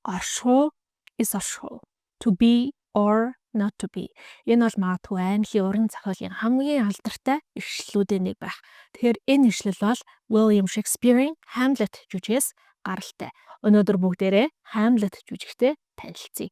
Оршуу is оршуу. To be or not to be. Энэ бол магадгүй английн уран зохиолын хамгийн алдартай ишлэлүүдийн нэг байх. Тэгэхээр энэ ишлэл бол William Shakespeare-ийн Hamlet жүжигээс гаралтай. Өнөөдөр бүгдээрээ Hamlet жүжигтэй танилцъя.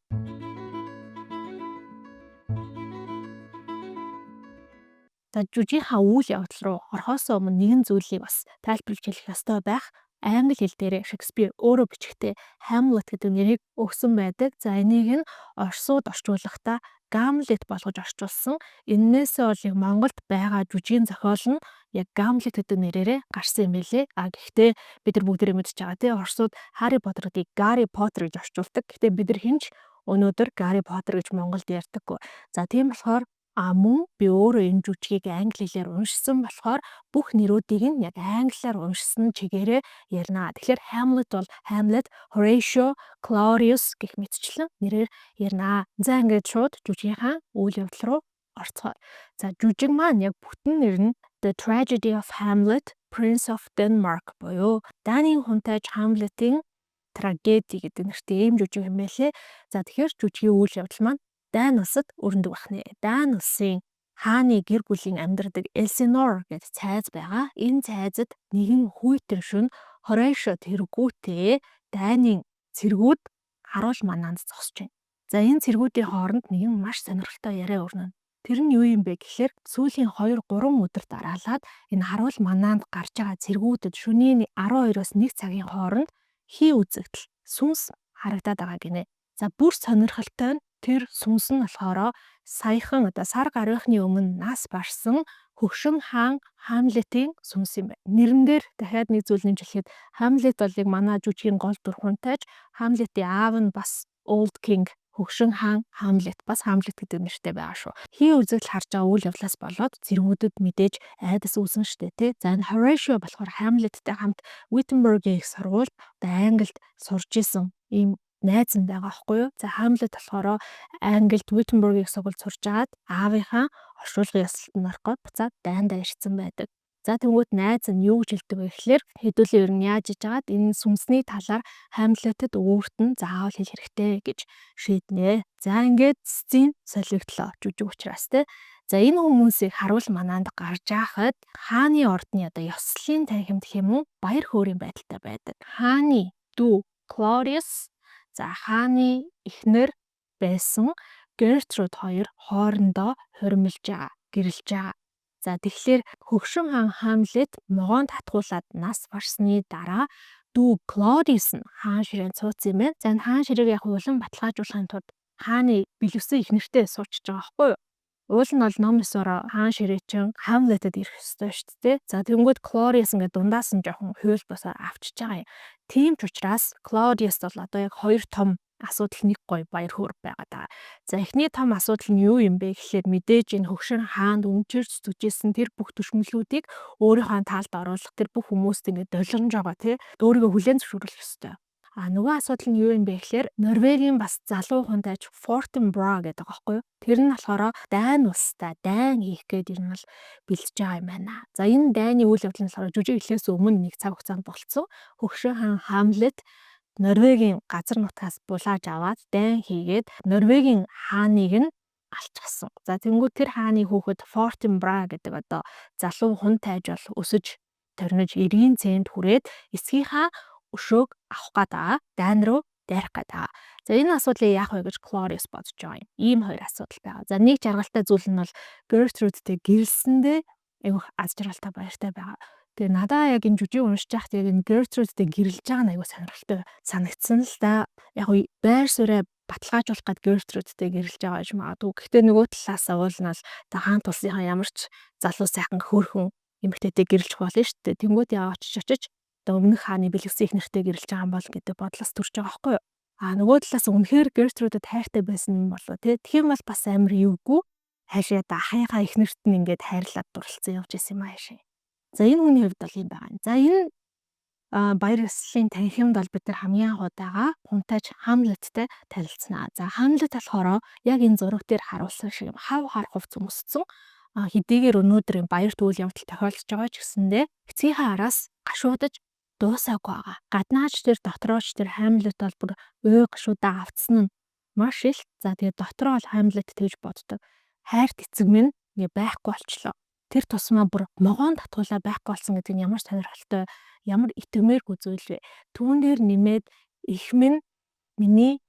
За жүжигийнхаа үйл явдал руу орохоос өмнө нэгэн зүйлийг бас тайлбарлаж хэлэх ёстой байх. Англи хэл дээр Шекспир өөрөө бичгтээ Hamlet гэдэг нэрийг өгсөн байдаг. За энийг нь орсууд орчуулахдаа Gamlet болгож орчуулсан. Эннээсээ бол яг Монголд байгаа жүжигийн зохиол нь яг Gamlet гэдэг нэрээрээ гарсан юм билээ. Гэхдээ бид нар бүгдээрээ мэдж байгаа тийм орсууд Harry Potter-ыг Гарри Поттер гэж орчуулдаг. Гэхдээ бид нар хинч өнөөдөр Гарри Поттер гэж Монголд ярьдаггүй. За тийм болохоор мөн би өөрөө энэ жүжигийг англи хэлээр уншсан болохоор бүх нэрүүдийг нь яг англиар уншсан чигээрээ ярина. Тэгэхээр Hamlet бол Hamlet, Horatio, Claudius гэх мэтчлэн нэрээр ярина. За ингээд шууд жүжигийнхаа үйл явдал руу орцгоо. За жүжиг маань яг бүтэн нэр нь The Tragedy of Hamlet, Prince of Denmark буюу Данийн хүнтайж Hamlet-ийн трагеди гэдэг нэртэй ийм жүжиг юм байлээ. За тэгэхээр жүжигийн үйл явдал маань Дайн улсад өрнөдөг байна. Дайн улсын хааны гэр бүлийн амьдардаг Elsinore гэдэг цайз байгаа. Энэ цайзад нэгэн хүйтэн шөнө Horatio тэргүүтээ Дайнын цэргүүд харуул манаанд зогсож байна. За энэ цэргүүдийн хооронд нэгэн маш сонирхолтой яриа өрнөнө. Тэр нь юу юм бэ гэхээр сүүлийн 2-3 өдөр дараалаад энэ харуул манаанд гарч байгаа цэргүүдэд шөнийн 12-оос 1 цагийн хооронд хий үзэгдэл сүнс харагдаад байгаа гинэ. За бүр сонирхолтой нь тэр сүнс нь болохоор саяхан сар гарихны өмнө нас барсан хөгшин хаан Hamlet-ийн сүнс юм байна. Нэрэн дээр дахиад нэг зүйл нэмжлэхэд Hamlet бол яг манай жүжигийн гол дүр хүнтэйж Hamlet-ийн аав нь бас Old King хөгшин хаан Hamlet бас Hamlet гэдэг нэртэй байгаа шүү. Хий үзэгдэл харж байгаа үйл явдлаас болоод зэргүүдэд мэдээж айдас үүсэн штэ тий. За энэ Horatio болохоор Hamlet-тэй хамт Wittenberg-ийн их сургуульд Англид сурж исэн ийм найз нь байгаа байхгүй юу? За Hamlet болохоор Англид Wittenberg-ийн сургуульд сурж агаад аавынхаа оршуулгын ёслолтод ороход буцаад Дайндаа ирсэн байдаг. За тэгвэл найз нь юу гэж хэлдэг вэ гэхээр хэдүүлээ ер нь яаж иж агаад энэ сүнсний талаар Hamlet-д өөрт нь заавал хэлэх хэрэгтэй гэж шийднэ. За ингээд сцен солигдлоо жүжиг учраас те. За энэ хүмүүсийг харуул манаанд гарч яхад хааны ордны ёслолын танхимд хэм үү баяр хөөрийн байдалтай байдаг. Хааны дүү Claudius за хааны эхнэр байсан Gertrude хоёр хоорондоо хуримлж байгаа, гэрэлж байгаа. За тэгэхээр хөгшин хаан Hamlet могонд хатгуулад нас барсны дараа дүү Claudius нь хаан ширээн цууцсан юм байна. За энэ хаан ширээг яг улан баталгаажуулахын тулд хааны бэлгэсэн эхнэртэй суучж байгаа байхгүй юу? Уул нь бол ном ёсороо хаан ширээчин Hamlet-д ирэх ёстой шүү дээ. За тэгэнгүүт Claudius ингээд дундаас нь жоохон хуйл босоо авчиж байгаа юм. Тийм ч учраас Claudius бол одоо яг хоёр том асуудал нэг гоё баяр хөөр байгаа даа. За эхний том асуудал нь юу юм бэ гэхээр мэдээж энэ хөгшин хаанд өмчөрч зүжсэн тэр бүх төшмөлүүдийг өөрийнхөө таалд оруулах тэр бүх хүмүүст ингээд долгинж байгаа тий. Өөрийгөө хүлээн зөвшөөрөх ёстой. Нөгөө асуудал нь юу юм бэ гэхээр Норвегийн бас залуу хүнтэйж Fortinbras гэдэг байгаа байхгүй юу? Тэр нь болохоор Дайн улстай дайн хийх гээд ер нь бол бэлдэж байгаа юм байна. За энэ дайны үйл явдал нь болохоор жүжиг эхлээс өмнө нэг цаг хугацаанд болцсон. Хөгшин хаан Hamlet Норвегийн газар нутгаас булааж аваад дайн хийгээд Норвегийн хааныг нь алчсан. За тэнгуү тэр хааны хүүхэд Fortinbras гэдэг залуу хүн тайж бол өсөж төрнөж эргийн цээнд хүрээд эсгийнхаа өшөөг авах гэдэг дайн руу дайрах гэдэг. За энэ асуудлыг яах вэ гэж Claudius бодож байгаа юм. Ийм хоёр асуудал байгаа. За нэг жаргалтай зүйл нь бол Gertrude-тэй гэрэлсэндээ айгүйх аз жаргалтай баяртай байгаа. Тэгээ надаа яг энэ жүжиг уншиж байхад яг энэ Gertrude-тэй гэрэлж байгаа нь айгүй сонирхолтой санагдсан л да. Яг байр сууриа баталгаажуулах гээд Gertrude-тэй гэрэлж байгаа юм магадгүй. Гэхдээ нөгөө талаас уулнал хаан тулсынхаа ямар ч залуу сайхан хөөрхөн эмэгтэйтэй гэрэлж болно шүү дээ. Тэнгүүд яа очиж өмнөх хааны бэлгэсэн ихнэртэй гэрэлж байгаа юм бол гэдэг бодлоос төрж байгаа байхгүй юу? Нөгөө талаас үнэхээр Gertrude-д хайртай байсан юм болов тий. Тэгэх юм бол бас амар юугүй хаашаа ахыхаа ихнэрт нь ингээд хайрлаад дурлцсан явж исэн юм аашаа. За энэ хүний хувьд бол юм байгаа. За энэ баяр ёслолын танхимд бол бид нар хамгийн анх удаага хүнтайж Hamlet-тэй танилцсанаа. За Hamlet болохоор яг энэ зураг дээр харуулсан шиг хав хар хувц өмссөн. Хэдийгээр өнөөдөр баярт үйл явдал тохиолдож байгаа ч гэсэндээ эцгийнхээ араас гашуудаж дуусаагүй байгаа. Гаднаач тэр дотрооч тэр Hamlet бол бүр ой гашуудаа автсан нь маш их. За тэгээд дотроо бол Hamlet тэгж боддог. Хайрт эцэг минь ингээ байхгүй болчлоо. Тэр тусмаа бүр могоон татгуулаа байхгүй болсон гэдэг нь ямар сонирхолтой, ямар итгэмээргүй зүйл вэ? Түүн дээр нэмээд их минь миний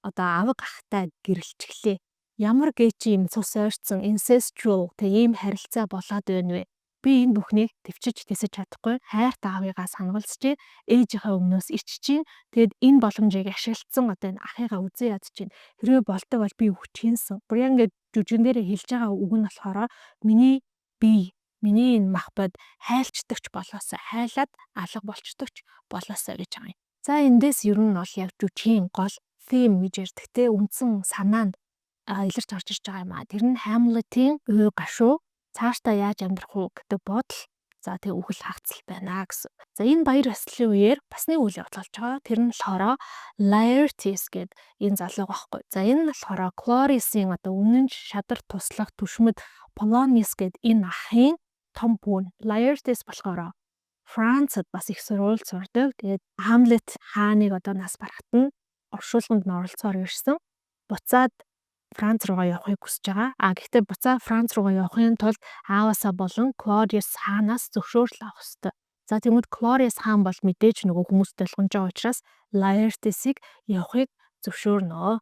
аваг ахтай гэрэлчглээ. Ямар гээч юм цус ойрцсон incestual тэг ийм харилцаа болоод байна вэ? Би энэ бүхнийг төвчж тэсэж чадахгүй. Хайрт аавыгаа сануулсаж ээжийнхээ өмнөөс иччихин. Тэгэд энэ боломжийг ашигласан энэ ахыгаа үзэн ядчихин. Хэрвээ болдог бол би үхчихсэн. Бүр яг ингээд жүжигэн дээрээ хэлж байгаа үг нь болохоор миний бие, миний энэ мах бод хайлчдагч болоосаа, хайлаад алга болчдогч болоосаа гэж байгаа юм. За эндээс ер нь бол яг жүжигийн гол theme гэж ярьдаг те үндсэн санаанд илэрч орж ирж байгаа юм а. Тэр нь Hamlet-ийн ой гашуу цаашдаа яаж амьдрах уу гэдэг бодол. За тэг үхэл хагцал байна гэсэн. За энэ баяр ёслолын үеэр бас нэг үйл явдал болж байгаа. Тэр нь болохоор Laertes гэдэг энэ залуу байхгүй. За энэ нь болохоор Chloris-ийн үнэн шадар туслах түшмэд Polonius гэдэг энэ ахын том пүүн. Laertes болохоор Францад бас их сургууль сурдаг. Тэгээд Hamlet хааныг нас барахад нь оршуулганд нь оролцоор ирсэн. Буцаад Франц руугаа явахыг хүсэж байгаа. Гэхдээ буцаад Франц руугаа явахын тулд ааваасаа болон Claudius хаанаас зөвшөөрөл авах ёстой. За тэгмэд Claudius хаан бол мэдээж нөгөө хүмүүстэй болгож байгаа учраас Laertes-ийг явахыг зөвшөөрнө.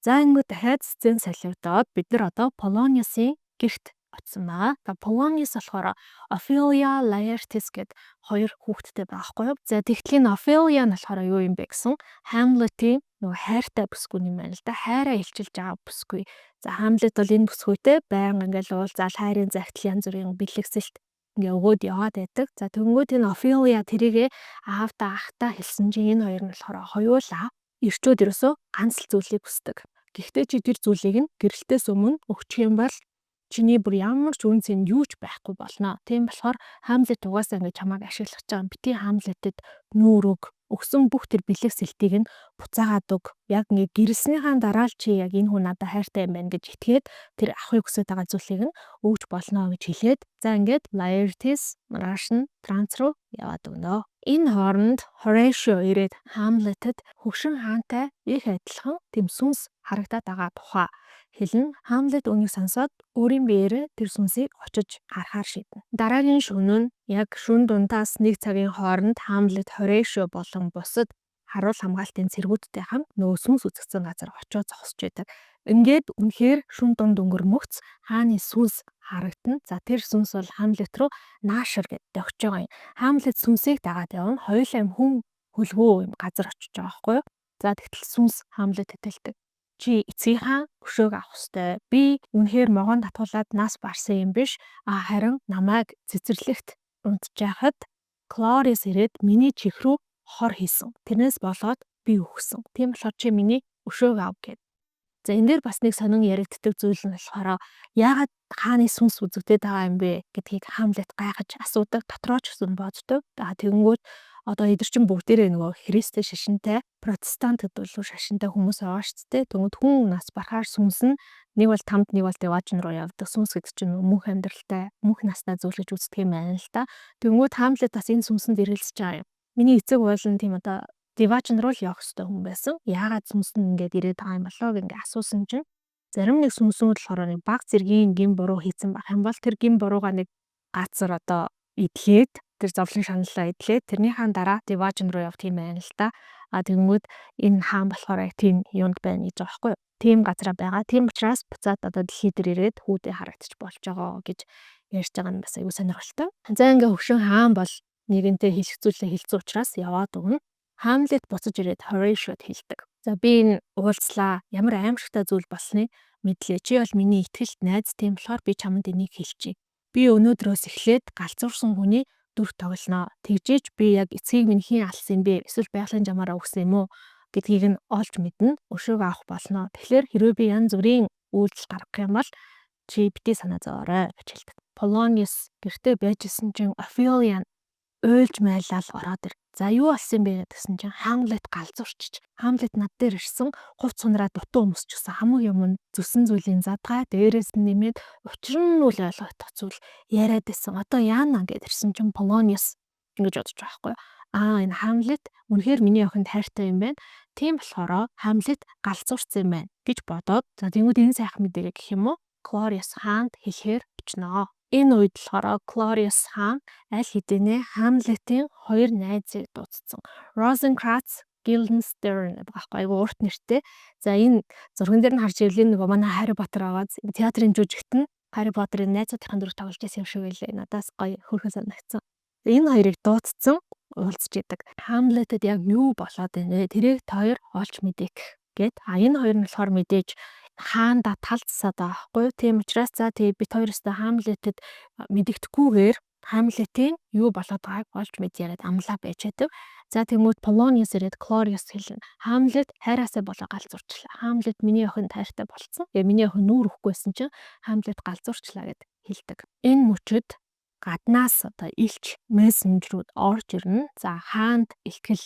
За ингээд дахиад сцен солиодоод бид нар Polonius-ийн гэрт очсон байгаа. За Polonius болохоор Ophelia Laertes гэд хоёр хүүхэдтэй байгаа байхгүй юу? За тэгтлийн Ophelia нь болохоор юу юм бэ гэсэн Hamlet-ийн нөгөө хайртай бүсгүй юм байна л да. Хайраа илчилж байгаа бүсгүй. За Hamlet бол энэ бүсгүйтэй байнга ингээл уулзаал хайрын загтал янз бүрийн бэлгэсэлт ингээ өгөөд яваад байдаг. За тэгэнгүүт энэ Ophelia тэрийгэ аавтаа ахтаа хэлсэн чинь энэ хоёр нь болохоор хоёулаа ирчүүд ерөөсөө ганц л зүйлийг хүсдэг. Гэхдээ чи тэр зүйлийг нь гэрэлтээс өмнө өгчих юм бол чиний бүр ямар ч үн цэн юу ч байхгүй болно. Тийм болохоор Hamlet угаасаа ингэ чамайг ашиглах гэж байгаа. Бити Hamlet-д нүүр өг өгсөн бүх тэр бэлэг сэлтийг нь буцаагаад өг. Яг ингэ гэрэлснийхаа дараа л чи яг энэ хүн надад хайртай юм байна гэж итгээд тэр авахыг хүсэж байгаа зүйлийг нь өгж болно гэж хэлээд за ингээд Laertes маргааш нь Франц руу яваад өгнө. Энэ хооронд Horatio ирээд Hamlet-д хөгшин хаантай их адилхан тэм сүнс харагдаад байгаа тухай хэлэн Hamlet үүнийг сонсоод өөрийн биеэрээ тэр сүнсийг очиж харахаар шийднэ. Дараагийн шөнө нь яг шөнө дундаас нэг цагийн хооронд Hamlet Horatio болон бусад харуул хамгаалтын цэргүүдтэй хамт нөгөө сүнс үзэгдсэн газар очиж зогсож байдаг. Ингээд үнэхээр шөнө дунд өнгөрмөгц хааны сүнс харагдана. За тэр сүнс бол Hamlet руу наашир гэдэг өгч байгаа юм. Hamlet сүнсийг дагаад явна. Хоёулаа хүн хөлгөө юм газар очиж байгаа байхгүй юу? За тэгтэл сүнс Hamlet тэтэлдэг. Чи эцгийнхаа өшөөг авах ёстой. Би үнэхээр могоон татуулаад нас барсан юм биш. Харин намайг цэцэрлэгт унтжахад Claudius ирээд миний чих рүү хор хийсэн. Тэрнээс болоод би үхсэн. Тийм болохоор чи миний өшөөг ав гэв. За энэ дээр бас нэг сонин яригддаг зүйл нь болохоор яагаад хааны сүнс үзэгдээд байгаа юм бэ гэдгийг Hamlet гайхаж асуудаг. Дотрооч гэсэн боддог. Тэгэнгүүт эдгэрчин бүгдээрээ нөгөө Христтэй шашинтай протестант гэдэг шашинтай хүмүүс байгаа шүү дээ. Тэгвэл хүн нас барахаар сүнс нь нэг бол тамд нэг бол деважн руу явдаг. Сүнс гэдэг чинь мөнх амьдралтай, мөнх настай зүйл гэж үздэг юм байна л да. Тэгвэл Hamlet бас энэ сүнсэнд ирэлцэж байгаа юм. Миний эцэг болон тийм деважн руу л явах хэрэгтэй хүн байсан. Яагаад сүнс нь ингээд ирээд байгаа юм болоо гэнгээ асуусан чинь зарим нэг сүнсүүд болохоор нэг баг зэргийн гин буруу хийсэн байх юм бол тэр гин буруугаа нэг газар идлээд тэр зовлон шаналлаа идлээд тэрнийхаа дараа деважн руу явт юм байна л да. Тэгэнгүүт энэ хаан болохоор яг тийм юунд байна гэж байгаа байхгүй юу? Тийм газараа байгаа. Тийм учраас буцаад дэлхий дээр ирээд хүүдээ харагдчих болж байгаа гэж ярьж байгаа нь бас аюу сонирхолтой. За ингээ хөгшин хаан бол нэгэнтэй хэлэх зүйлээ хэлцүү учраас яваад өгнө. Hamlet буцаж ирээд Horatio-д хэлдэг. За би энэ уулзлаа. Ямар аимшигтай зүйл болсныг мэдлээ. Чи бол миний итгэлт найз, тийм болохоор би чамд энийг хэлчихье. Би өнөөдрөөс эхлээд галзуурсан хүний дүр тоглоно. Тэгжээж би яг эцгийг минь хийн алсан бэ? Эсвэл байгалийн жамаараа өгсөн юм уу гэдгийг нь олж мэднэ. Өшөөг авах болно. Тэгэхээр хэрвээ би янз бүрийн үйлдэл гаргах юм бол чи бити санаа зовоорой гэж хэлдэг. Polonius гэртээ байжсэн чинь Ophelia уйлж майлал ороод ир. За юу болсон бэ гэсэн чинь Hamlet галзуурчиж. Hamlet над дээр ирсэн, хувц сунраа дутуу өмсчихсэн. Хамгийн юм нь зүсэн зүйлийн задгаа дээрээс нь нэмээд учир нь үл ойлгох зүйл яриад байсан. Одоо яана гэд ирсэн чинь Polonius ингэж бодож байгаа байхгүй. Энэ Hamlet үнэхээр миний охинд хайртай юм байна. Тийм болохоор Hamlet галзуурсан юм байна гэж бодоод за тэгмүүд энэ сайхан мэдээ гэх юм уу? Clarius хаанд хэлэхээр очноо. Энэ үед болохоор Clarius хаан аль хэдийнэ Hamlet-ийн хоёр найзыг дуудсан. Rosencrantz, Guildenstern баггүй урт нэртэй. За энэ зурган дээр нь харж ивэл нөгөө манай Harry Potter байгаа. Театрын жүжигт нь Harry Potter-ын найзуудын дүр тоглож байсан юм шиг байлаа. Надаас гоё хөөрхөн санагдсан. Энэ хоёрыг дуудсан уулзч идэг. Hamlet-д яг юу болоод байна вэ? Тэрийг хоёр олж мэдээх гэд. Энэ хоёр нь болохоор мэдээж хаанда талцсаад байгаа байхгүй юу? Тийм учраас за тэгээ бид хоёр өстө Hamlet-д мэдэгдэхгүйгээр Hamlet-ийн юу болоод байгааг олж мэдээд амлаа байж байдаг. За тэгмүүд Polonius ирээд Clarius хэлнэ. Hamlet хайраасаа болоо галзуурчлаа. Hamlet миний охинд хайртай болцсон. Тэгээ миний охин нүүр өгөхгүйсэн чинь Hamlet галзуурчлаа гэд хэлдэг. Энэ мөчөд гаднаас илч мессенжерүүд орж ирнэ. За хаанд ихтгэл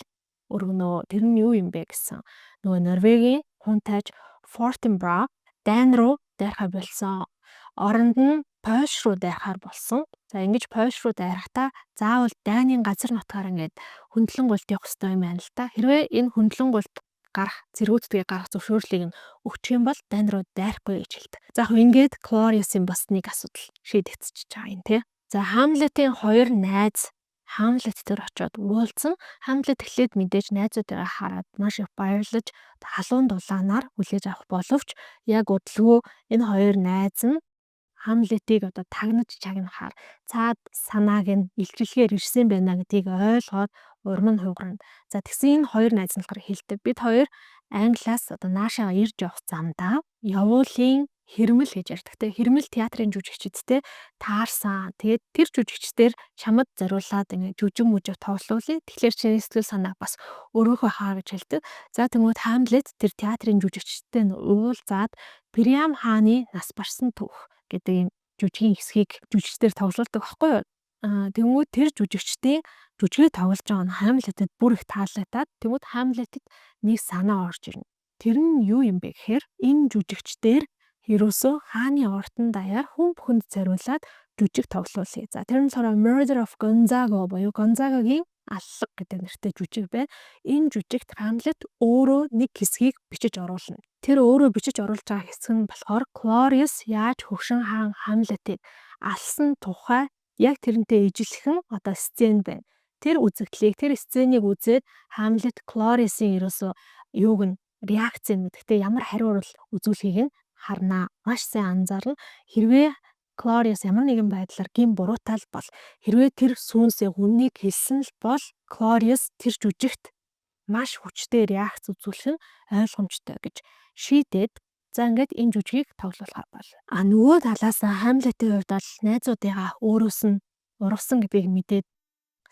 өргөнөө. Тэр нь юу юм бэ гэсэн. Нөгөө Норвегийн хунтайж Fortinbras дайн руу дайрахаар болсон. Оронд нь Польш руу дайрахаар болсон. За ингэж Польш руу дайрахтаа заавал дайны газар нутгаар ингээд хөндлөн гуйлт явах хэрэгтэй юм байна л та. Хэрвээ энэ хөндлөн гуйлт гарах зэрэгүүдтэйг гарах зөвшөөрлийг нь өгчих юм бол дайн руу дайрахгүй гэж хэлдэг. За яг ингээд Clarius-ийн бас нэг асуудал шийдэгдчихэж байгаа юм тий. За Hamlet-ийн хоёр найз Hamlet дээр очиод уулзсан. Hamlet эхлээд мэдээж найзуудаа хараад маш их баярлаж халуун дулаанаар хүлээж авах боловч яг удалгүй энэ хоёр найз нь Hamlet-ийг тагнаж чагнахаар цаад санааг нь илчлэхээр ирсэн байна гэдгийг ойлгоод урам нь хугарна. За тэгсэн энэ хоёр найз нь болохоор хэлдэг. Бид хоёр Англиас наашаа ирж явах замдаа явуулын хэрмэл гэж ярьдаг. Хэрмэл театрын жүжигчдтэй таарсан. Тэгээд тэр жүжигчдэр чамд зориулаад ингэ жүжиг мүжиг тоглуулъя. Тэгэхээр чиний сэтгэл санаа бас өөрөөхөө хаа гэж хэлдэг. За тэгмүүд Hamlet тэр театрын жүжигчдтэй уулзаад Priam хааны нас барсан түүх гэдэг юм жүжигийн хэсгийг жүжигчдэр тоглуулдаг байхгүй юу? Тэгмүүд тэр жүжигчдийн жүжигээ тоглож байгаа нь Hamlet-д бүр их таалагдаад тэгмүүд Hamlet-д нэг санаа орж ирнэ. Тэр нь юу юм бэ гэхээр энэ жүжигчдэр ерөөсөө хааны ортон даяар хүн бүхэнд зориулаад жүжиг тоглуулъя. За тэр нь болохоор Murder of Gonzaga буюу Гонзагагийн аллаг гэдэг нэртэй жүжиг байна. Энэ жүжигт Hamlet өөрөө нэг хэсгийг бичиж оруулна. Тэр өөрөө бичиж оруулж байгаа хэсэг нь болохоор Clarius яаж хөгшин хаан Hamlet-ийг алсан тухай яг тэрнтэй ижилхэн сцен байна. Тэр үзэгдлийг, тэр сценийг үзээд Hamlet Clarius-ийн ерөөсөө юуг нь реакц нь гэхдээ ямар хариу урал үзүүлэхийг нь харнаа. Маш сайн анзаарна. Хэрвээ Clarius ямар нэгэн байдлаар гин буруутай бол хэрвээ тэр сүнсээ үннийг хэлсэн л бол Clarius тэр жүжигт маш хүчтэй реакц үзүүлэх нь ойлгомжтой гэж шийдээд за ингээд энэ жүжигийг тоглуулахаар бол. Нөгөө талаас Hamlet-ийн хувьд бол найзуудыгаа өөрөөс нь урвсан гэдгийг мэдээд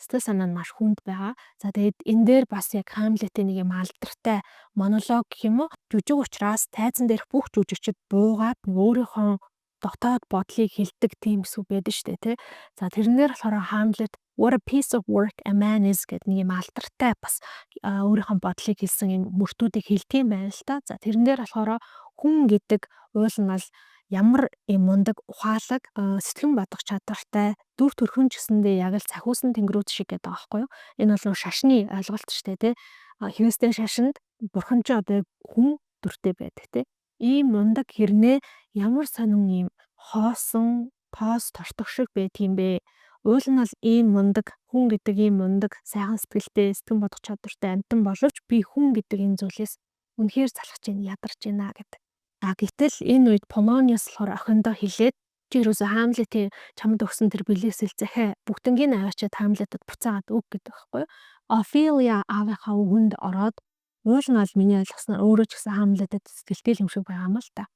сэтгэл санаа нь маш хүнд байгаа. За тэгээд энэ дээр бас яг Hamlet-ийн нэг юм алдартай монолог гэх юм уу? Жүжиг учраас тайзан дээрх бүх жүжигчид буугаад өөрийнхөө дотоод бодлыг хэлдэг тийм хэсэг байдаг шүү дээ, тий. За тэрнээр болохоор Hamlet what a piece of work a man is гэдэг нэг юм алдартай бас өөрийнхөө бодлыг хэлсэн юм мөртүүдийг хэлдэг юм байна л та. За тэрнээр болохоор хүн гэдэг уул нь бол ямар юм мундаг ухаалаг сэтгэн бодох чадвартай дүр төрхөн ч гэсэндээ яг л цахиусан тэнгэрүүд шиг гэдэг байгаа байхгүй юу? Энэ бол нөө шашны ойлголт шүү дээ, тий. Христийн шашинд бурхан ч хүн дүртэй байдаг, тий. Ийм мундаг хэрнээ ямар сонин ийм хоосон пост тортох шиг байт юм бэ? Уул нь бол ийм мундаг хүн гэдэг ийм мундаг сайхан сэтгэлтэй сэтгэн бодох чадвартай амьтан боловч би хүн гэдэг энэ зүйлээс үнэхээр залхаж байна, ядарч байна гэдэг. Гэтэл энэ үед Polonius болохоор охиндоо хэлээд чи юусоо Hamlet-ийн чамд өгсөн тэр бэлээсэл захиа бүгднийг аваачаад Hamlet-д буцаагаад өг гэдэг байхгүй юу? Ophelia аавынхаа үгэнд ороод уул нь бол миний ойлгосноор өөрөө ч гэсэн Hamlet-д сэтгэлтэй юм шиг байгаа юм л та.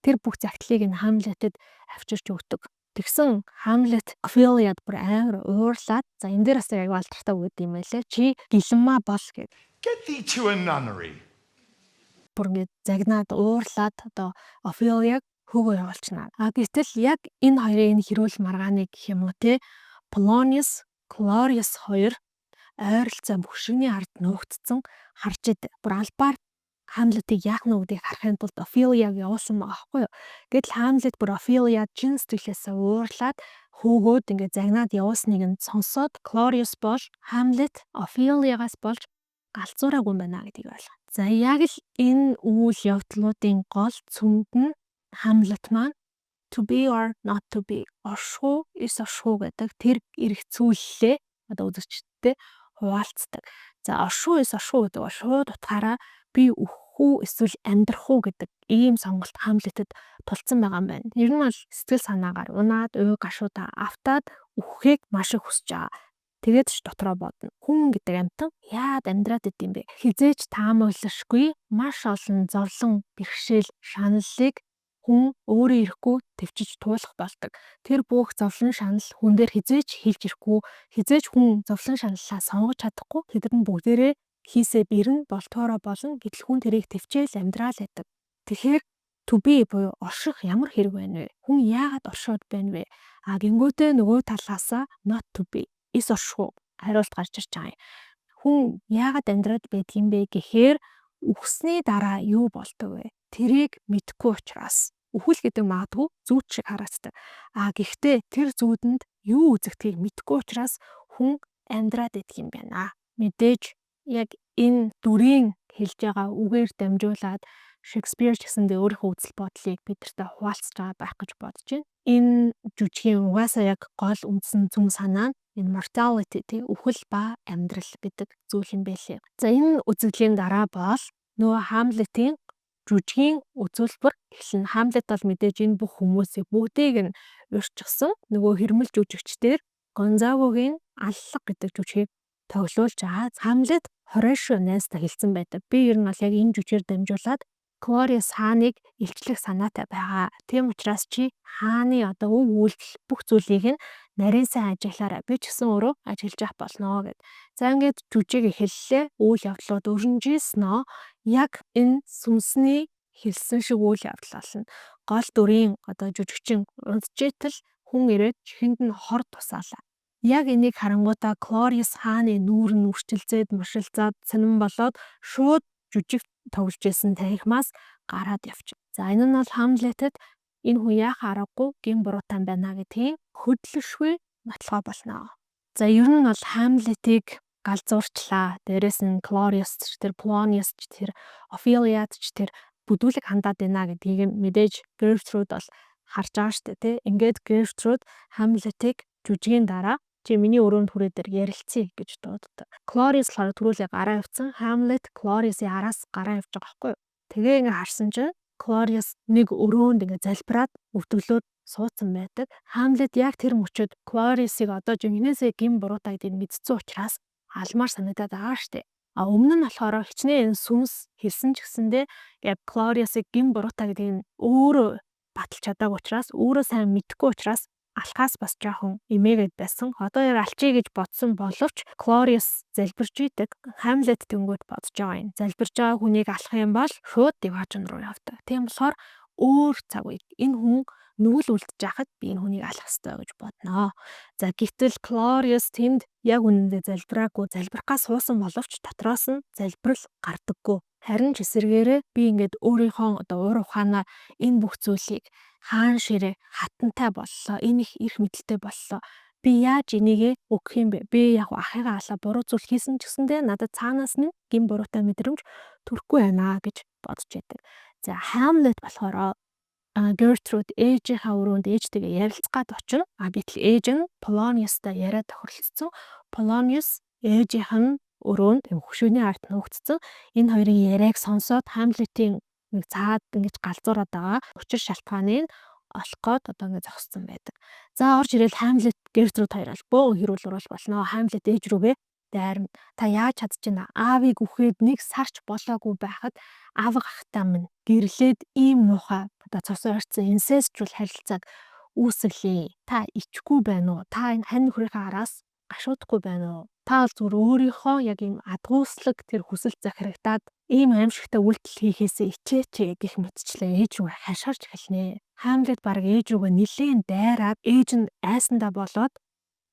Тэр бүх загтлыг нь Hamlet-д авчирч өгдөг. Тэгсэн Hamlet Ophelia-д бүр амар уурлаад за энэ дээр бас яг алдартай үг юм байлаа. Чи гэлэнмаа бол гэд. Get thee to a nunnery. Бүр ингэ загнаад уурлаад Ophelia-г хөөгөө явуулчихна. Гэтэл яг энэ хоёрын хэрүүл маргааны гэх юм уу те Polonius, Clarius хоёр ойролцоо бүхшигний ард нуугдсан харж идэг. Бүр албаар Hamlet-ийг яах нь гэдгийг харахын тулд Ophelia-г явуулсан байгаа байхгүй юу. Гэтэл Hamlet бүр Ophelia чин сэтгэлээсээ уурлаад хөөгөөд ингээд загнаад явуусныг нь сонсоод Claudius бол Hamlet Ophelia-гаас болж галзуураагүй юм байна гэдгийг ойлгоо. За яг л энэ үйл явдлуудын гол цөмд нь Hamlet маань to be or not to be оршуу эс оршуу гэдэг тэр эргцүүллээ одоо үзэгчдтэй хуваалцдаг. За оршуу эс оршуу гэдэг бол шууд утгаараа би үхэх үү эсвэл амьдрах уу гэдэг ийм сонголт Hamlet-д тулцсан байгаа юм байна. Ер нь бол сэтгэл санаагаар унаад уу гашуудаа автаад үхэхийг маш их хүсэж байгаа. Тэгээд ч дотроо бодно. Хүн гэдэг амьтан яад амьдраад идэм бэ? Хизээч таамаглашгүй маш олон зовлон, бэрхшээл, шаналлыг хүн өөрөө ирэхгүй төвчж туулах болдог. Тэр бүх зовлон шанал хүн дээр хизээч хэлж ирэхгүй, хизээч хүн зовлон шаналлаа сонгож чадахгүй. Тэд нар бүгдээрээ хийсээ бэрн болтоороо болно. Гэтэл хүн тэрийг төвчээл амьдраал байдаг. Тэгэхээр to be буюу орших ямар хэрэг байна вэ? Хүн яагаад оршоод байна вэ? Гингүүтээ нөгөө талаасаа not to be эс оршихуу хариулт гарч ирж байгаа юм. Хүн яагаад амьдраад байдгийм бэ гэхээр үхсний дараа юу болдог вэ? Тэрийг мэдгүй учраас үхэл гэдэг магадгүй зүүд шиг харагддаг. Гэхдээ тэр зүүдэнд юу үзэгдхийг мэдгүй учраас хүн амьдраад идэх юм байна. Мэдээж яг энэ дүрийн хэлж байгаа үгээр дамжуулаад Шекспир ч гэсэндээ өөрийнхөө үзэл бодлыг бидэртэй хуваалцаж байгаа байх гэж бодож байна. Энэ жүжигийн угаасаа яг гол үндсэн зүм санаа нь энэ mortality тий үхэл ба амьдрал гэдэг зүйл юм байлээ. За энэ үзэгдлийн дараа бол нөгөө Hamlet-ийн жүжигийн үзүүлбэр эхлэн Hamlet бол мэдээж энэ бүх хүмүүсийг бүгдийг нь урьдчилсан нөгөө хэрмэл жүжигчдэр Гонзагогийн аллах гэдэг жүжигийг тоглуулж байгаа. Hamlet Horatio найзтай хэлсэн байдаг. Би ер нь бол яг энэ жүжигээр дамжуулаад Claudius хааныг илчлэх санаатай байгаа. Тийм учраас чи хааны одоо өв үйлдэл бүх зүйлийг нь нарийн сайн ажиглаараа би ч гэсэн өөрөө ажиллаж явах болно гэд. За ингээд жүжиг эхэллээ. Үйл явдлууд өрнөжснөө яг энэ сүнсний хэлсэн шиг үйл явдал болно. Гол дүрийн одоо жүжигчин унтжээтэл хүн ирээд чихэнд нь хор тусаалаа. Яг энийг харангуудаа Claudius хааны нүүр нь үрчилзээд мушилцаад сонирн болоод шууд жүжиг тоглож исэн танхимаас гараад явчих. За энэ нь бол Hamlet-д энэ хүн яхаа аргагүй гин буруутай байна гэдгийг хөдлөшгүй нотлохоо болно. За ер нь бол Hamlet-ийг галзуурчлаа. Дээрээс нь Claudius ч тэр Polonius ч тэр Ophelia ч тэр бүдүүлэг хандаад байна гэдгийг мэдээж Gertrude бол харж байгаа шүү дээ тий. Ингээд Gertrude Hamlet-ийг жүжигийн дараа чи миний өрөөнд хүрээ дээр ярилцъя гэж дууддаг. Claudius болохоор түрүүлээ гараа явцсан. Hamlet Claudius-ийн араас гараа явж байгаа байхгүй юу? Тэгээ ингээ харсан чинь Claudius нэг өрөөнд ингээ залбираад өвдөглөөд суудсан байдаг. Hamlet яг тэр мөчөд Claudius-ыг одоо жинхнээсээ гин буруутай гэдгийг мэдсэн учраас алмаар санагдаад байгаа штэ. Өмнө нь болохоор хичнээн сүнс хэлсэн ч гэсэндээ яг Claudius-ыг гин буруутай гэдгийг өөрөө баталж чадаагүй учраас өөрөө сайн мэдэхгүй учраас алхаас бас жоохон эмээгээд байсан. Одоо яг алчий гэж бодсон боловч Claudius залбирч идэг. Hamlet тэнгүүд бодож байгаа юм. Залбирч байгаа хүнийг алах юм бол шууд Divagon руу явдаг. Тийм болохоор өөр цаг үед энэ хүн нүгэл үлдэж яхад би энэ хүнийг алах ёстой гэж бодноо. За гэтэл Claudius тэнд яг үнэндээ залбираагүй, залбирхаа суусан боловч дотроос нь залбирал гардаггүй. Харин ч эсэргээрээ би ингээд өөрийнхөө одоо уур ухаанаа энэ бүх зүйлийг хаан ширээ хатантай боллоо. Энэ их эрх мэдэлтэй боллоо. Би яаж энийгээ өгөх юм бэ? Би яг ахыгаа алаа буруу зүйл хийсэн ч гэсэндээ надад цаанаас нь гин буруутай мэдрэмж төрөхгүй байна гэж бодож байдаг. За Hamlet болохоор Gertrude ээжийнхаа өрөөнд ээжтэйгээ ярилцгаад очино. Гэтэл ээж нь Polonius-тай яриа тохирлцсон. Polonius ээжийнх нь өрөөнд хөшөөний ард нуугдсан. Энэ хоёрын яриаг сонсоод Hamlet-ийн нэг цаад ингэж галзуураад байгаа. Учир шалтгааныг олох гээд одоо ингэ зогссон байдаг. За орж ирэл Hamlet Gertrude хоёр албаа хэрүүл уруул болно. Hamlet ээж рүүгээ дайрна. Та яаж чадчихна? Аавыг үхээд нэг сарч болоогүй байхад аав гахтаа минь гэрлээд ийм муухай одоо цосон орцсон инцестуal харилцааг үүсгэлээ. Та ичгүй байна уу? Та энэ хань нөхрийнхээ араас гашуудахгүй байна уу? Та бол зүгээр өөрийнхөө яг ийм адгууслаг тэр хүсэл захирагдаад ийм аимшигтай үйлдэл хийхээсээ ичээч гэх мэтчлээ ээж рүү хашгирч эхэлнэ. Hamlet баг ээж рүүгээ нилээн дайраад ээж нь айсандаа болоод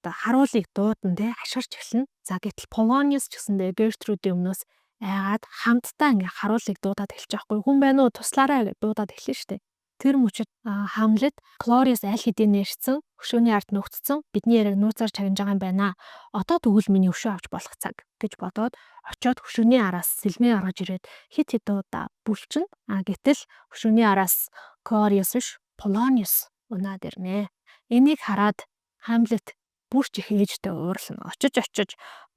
одоо харуулыг дуудан тэ хашгирч эхэлнэ. За гэтэл Polonius ч гэсэндээ Gertrude-ийн өмнөөс айгаад хамтдаа ингээ харуулыг дуудаад эхэлж байгаа хгүй. Хүн байна уу? Туслаарай гэж дуудаад эхэлнэ штэ. Тэр мөчид Хамлет Клориус аль хэдийн нэрсэн, өшөөний ард нүгтсэн, бидний яриаг нууцаар чагнаж байгаа юм байна. Одоо тэгвэл миний өшөө авч болох цаг гэж бодоод очиод өшөөний араас сэлмээ гаргаж ирээд хит удаа бүлчин. Гэтэл өшөөний араас Клориус биш, Полониус унаад ирнэ. Энийг хараад Хамлет бүрч их ээжтэй уурлана. Очиж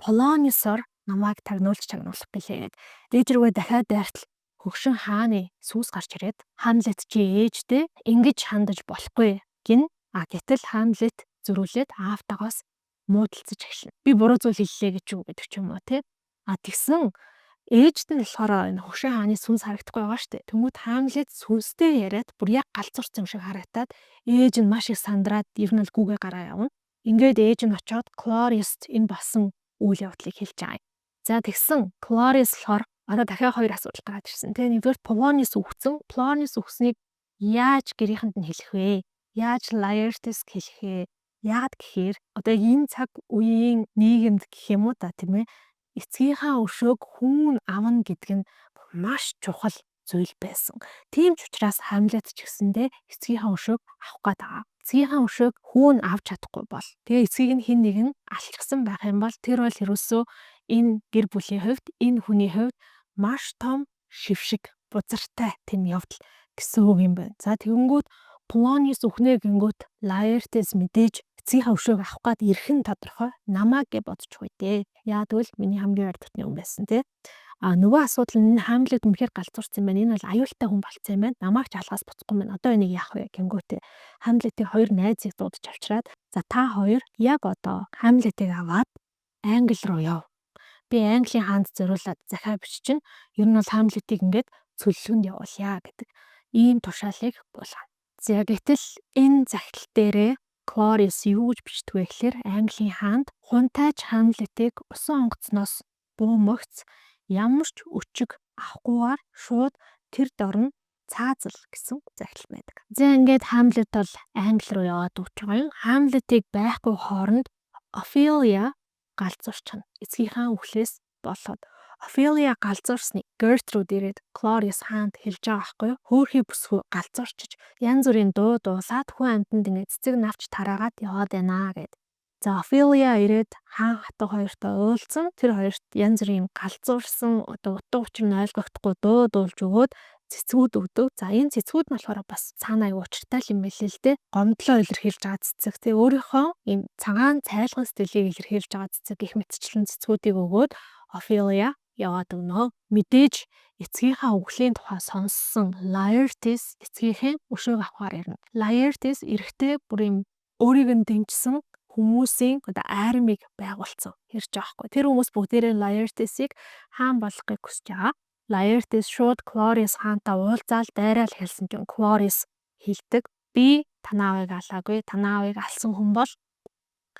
Полониусоор намайг тагнуулж чагнуулах гэлээ. Дээж рүүгээ дахиад дайртал хөгшин хааны сүнс гарч ирээд Хамлет чи ээжтэй ингэж хандаж болохгүй гин. Гэтэл Хамлет зөрүүлээд аавтайгаас муудалцаж эхэлнэ. Би буруу зүйл хэллээ гэж юу гэдэг ч юм уу те. Тэгсэн ээжтэй нь болохоор энэ хөгшин хааны сүнс харагдахгүй байгаа штэ. Тэнгүүд Хамлет сүнстэй яриад бүр яг галзуурсан юм шиг харагдаад ээж нь маш их сандраад ер нь л гүгээ гараа явна. Ингээд ээж нь очиод Клориуст энэ болсон үйл явдлыг хэлж байгаа юм. За тэгсэн Клориус болохоор одоо дахиад хоёр асуудал гараад ирсэн. Тэгээ нэгдүгээр Полониус үхсэн. Полониус үхснийг яаж гэрийнхэнд нь хэлэх вэ? Яаж Laertes хэлэх вэ? Яагаад гэхээр одоо энэ цаг үеийн нийгэмд гэх юм уу та тийм ээ эцгийнхаа өшөөг хүн авна гэдэг нь маш чухал зүйл байсан. Тийм ч учраас Хамлет ч гэсэндээ эцгийнхаа өшөөг авах гээд байгаа. Эцгийнхаа өшөөг хүн авч чадахгүй бол тэгээ эцгийг нь хэн нэгэн алчсан байх юм бол тэр бол ерөөсөө энэ гэр бүлийн хувьд энэ хүний хувьд маш том шившиг бузартай тийм явдал гэсэн үг юм байна. За тэгэнгүүт Полониус үхнэ гингүүт Laertes мэдээж эцгийнхаа өшөөг авах гээд ирэх нь тодорхой. Намааг гэж бодож байдээ. Яагтвэл миний хамгийн ард түмний хүн байсан тий. Нөгөө асуудал нь Хамлет үнэхээр галзуурсан байна. Энэ бол аюултай хүн болцсон юм байна. Намайг ч алгаас буцахгүй байна. Одоо энийг яах вэ гингүүтээ Хамлетийн хоёр найзыг дуудаж авчираад за та хоёр яг одоо Хамлетийг аваад Англи руу яв. Би Английн хаанд зориулаад захиа бичиж чинь ер нь бол Хамлетийг ингээд цөллөгөнд явуулъя гэдэг ийм тушаалыг болгоно. За гэтэл энэ захидал дээрээ Клориус юу гэж бичдэг вэ гэхээр Английн хаанд хунтайж Хамлетийг усан онгоцноос буу мөгц ямар ч өчиг авахгүйгээр шууд тэр дорн цаазал гэсэн захидал байдаг. За ингээд Хамлет бол Англи руу яваад өгч байгаа юм. Хамлетийг байхгүй хооронд Ophelia галзуурчна. Эцгийнхаа үхлээс болоод Ophelia галзуурсныг Gertrude ирээд Клориус хаанд хэлж байгаа байхгүй юу? Хөөхий бүсгүй галзуурчиж янз бүрийн дуу дуулаад хүн амьтанд ингээд цэцэг навч тараагаад яваад байна гэд. За Ophelia ирээд хаан хатга хоёртой уулзсан. Тэр хоёрт янз бүрийн галзуурсан одоо утга учир нь ойлгохдохгүй дуу дуулж өгөөд цэцгүүд өгдөг. За энэ цэцгүүд нь болохоор бас цаана аяг учиртай юм байл л дээ. Гомдлоо илэрхийлж байгаа цэцэг. Тэгээ өөрийнхөө ийм цагаан цайлган стилийг илэрхийлж байгаа цэцэг гих мэтчлэн цэцгүүдийг өгөөд Ophelia яваад өгнө. Мэдээж эцгийнхаа үглийн тухай сонссон Laertes эцгийнхээ өшөөг авахаар ирнэ. Laertes эрэхтэй бүр юм өөрийг нь дэмжсэн хүмүүсийн одоо армийг байгуулсан хэрж байгаа хгүй. Тэр хүмүүс бүгдээрээ Laertes-ийг хаан болгохыг хүсэж байгаа. Laertes шууд Клориус хаантай уулзаал дайраал хэлсэн чинь Клориус хэлдэг. Би танаавыг алаагүй. Танаавыг алсан хүн бол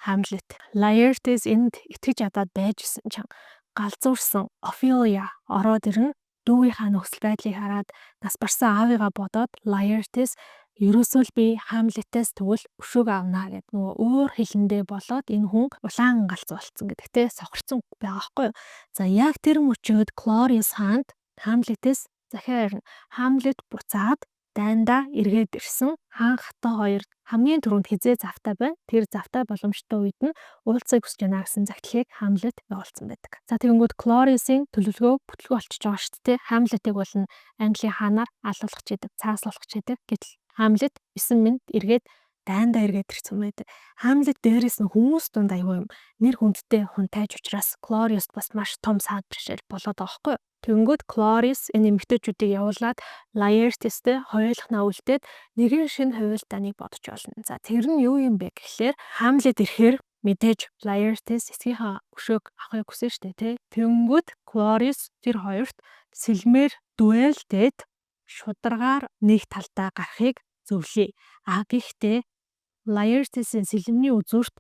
Хамлет. Laertes энд итгэж ядаад байжсэн чинь галзуурсан Ophelia ороод ирнэ. Дүүгийнхаа нөхцөл байдлыг хараад нас барсан аавыгаа бодоод Laertes ерөөсөө л би Хамлетээс тэгвэл өшөөг авнаа гэд нөгөө өөр хэлэндээ болоод энэ хүн улаан галзуурсан гэдэгтэй сохорцсон байгаа хгүй. За яг тэр мөчөөд Клориус хаанд Хамлетээс захиа ирнэ. Хамлет буцаад дайндаа эргээд ирсэн. Хаан хатаа хоёр хамгийн түрүүнд хизээ завтай байна. Тэр завтай боломжтой үед нь уулзах хүсэж байна гэсэн захидлыг Хамлет явуулсан байдаг. За тэгэнгүүт Клориусын төлөвлөгөө бүтлгүй болчихж байгаа шүү дээ. Хамлетыг бол Английн хаанаар алуулах чийдэг, цааслуулах чийдэг. Гэтэл Хамлет 9 минут эргээд дайндаа эргээд ирсэн байдаг. Хамлет дээрээс нь хүмүүс дунд аюу юм нэр хүндтэй хунтайж учраас Клориус бас маш том саад бэрхшээл болоод байгаа хгүй. Тэнгүүд Клориус энэ эмэгтэйчүүдийг явуулаад Laertes-тэй хоёулахнаа үлдээд нэгэн шинэ хувилдааныг бодож олно. За тэр нь юу юм бэ гэхлээр Хамлет ирэхээр мэдээж Laertes эцгийнхаа өшөөг авахыг хүсэн штэ тий. Тэнгүүд Клориус тэр хоёрт сэлмээр дуэлдээд шударгаар нэг талдаа гарахыг зөвлөе. Гэхдээ Laertes-ийн сэлмний үзүүрт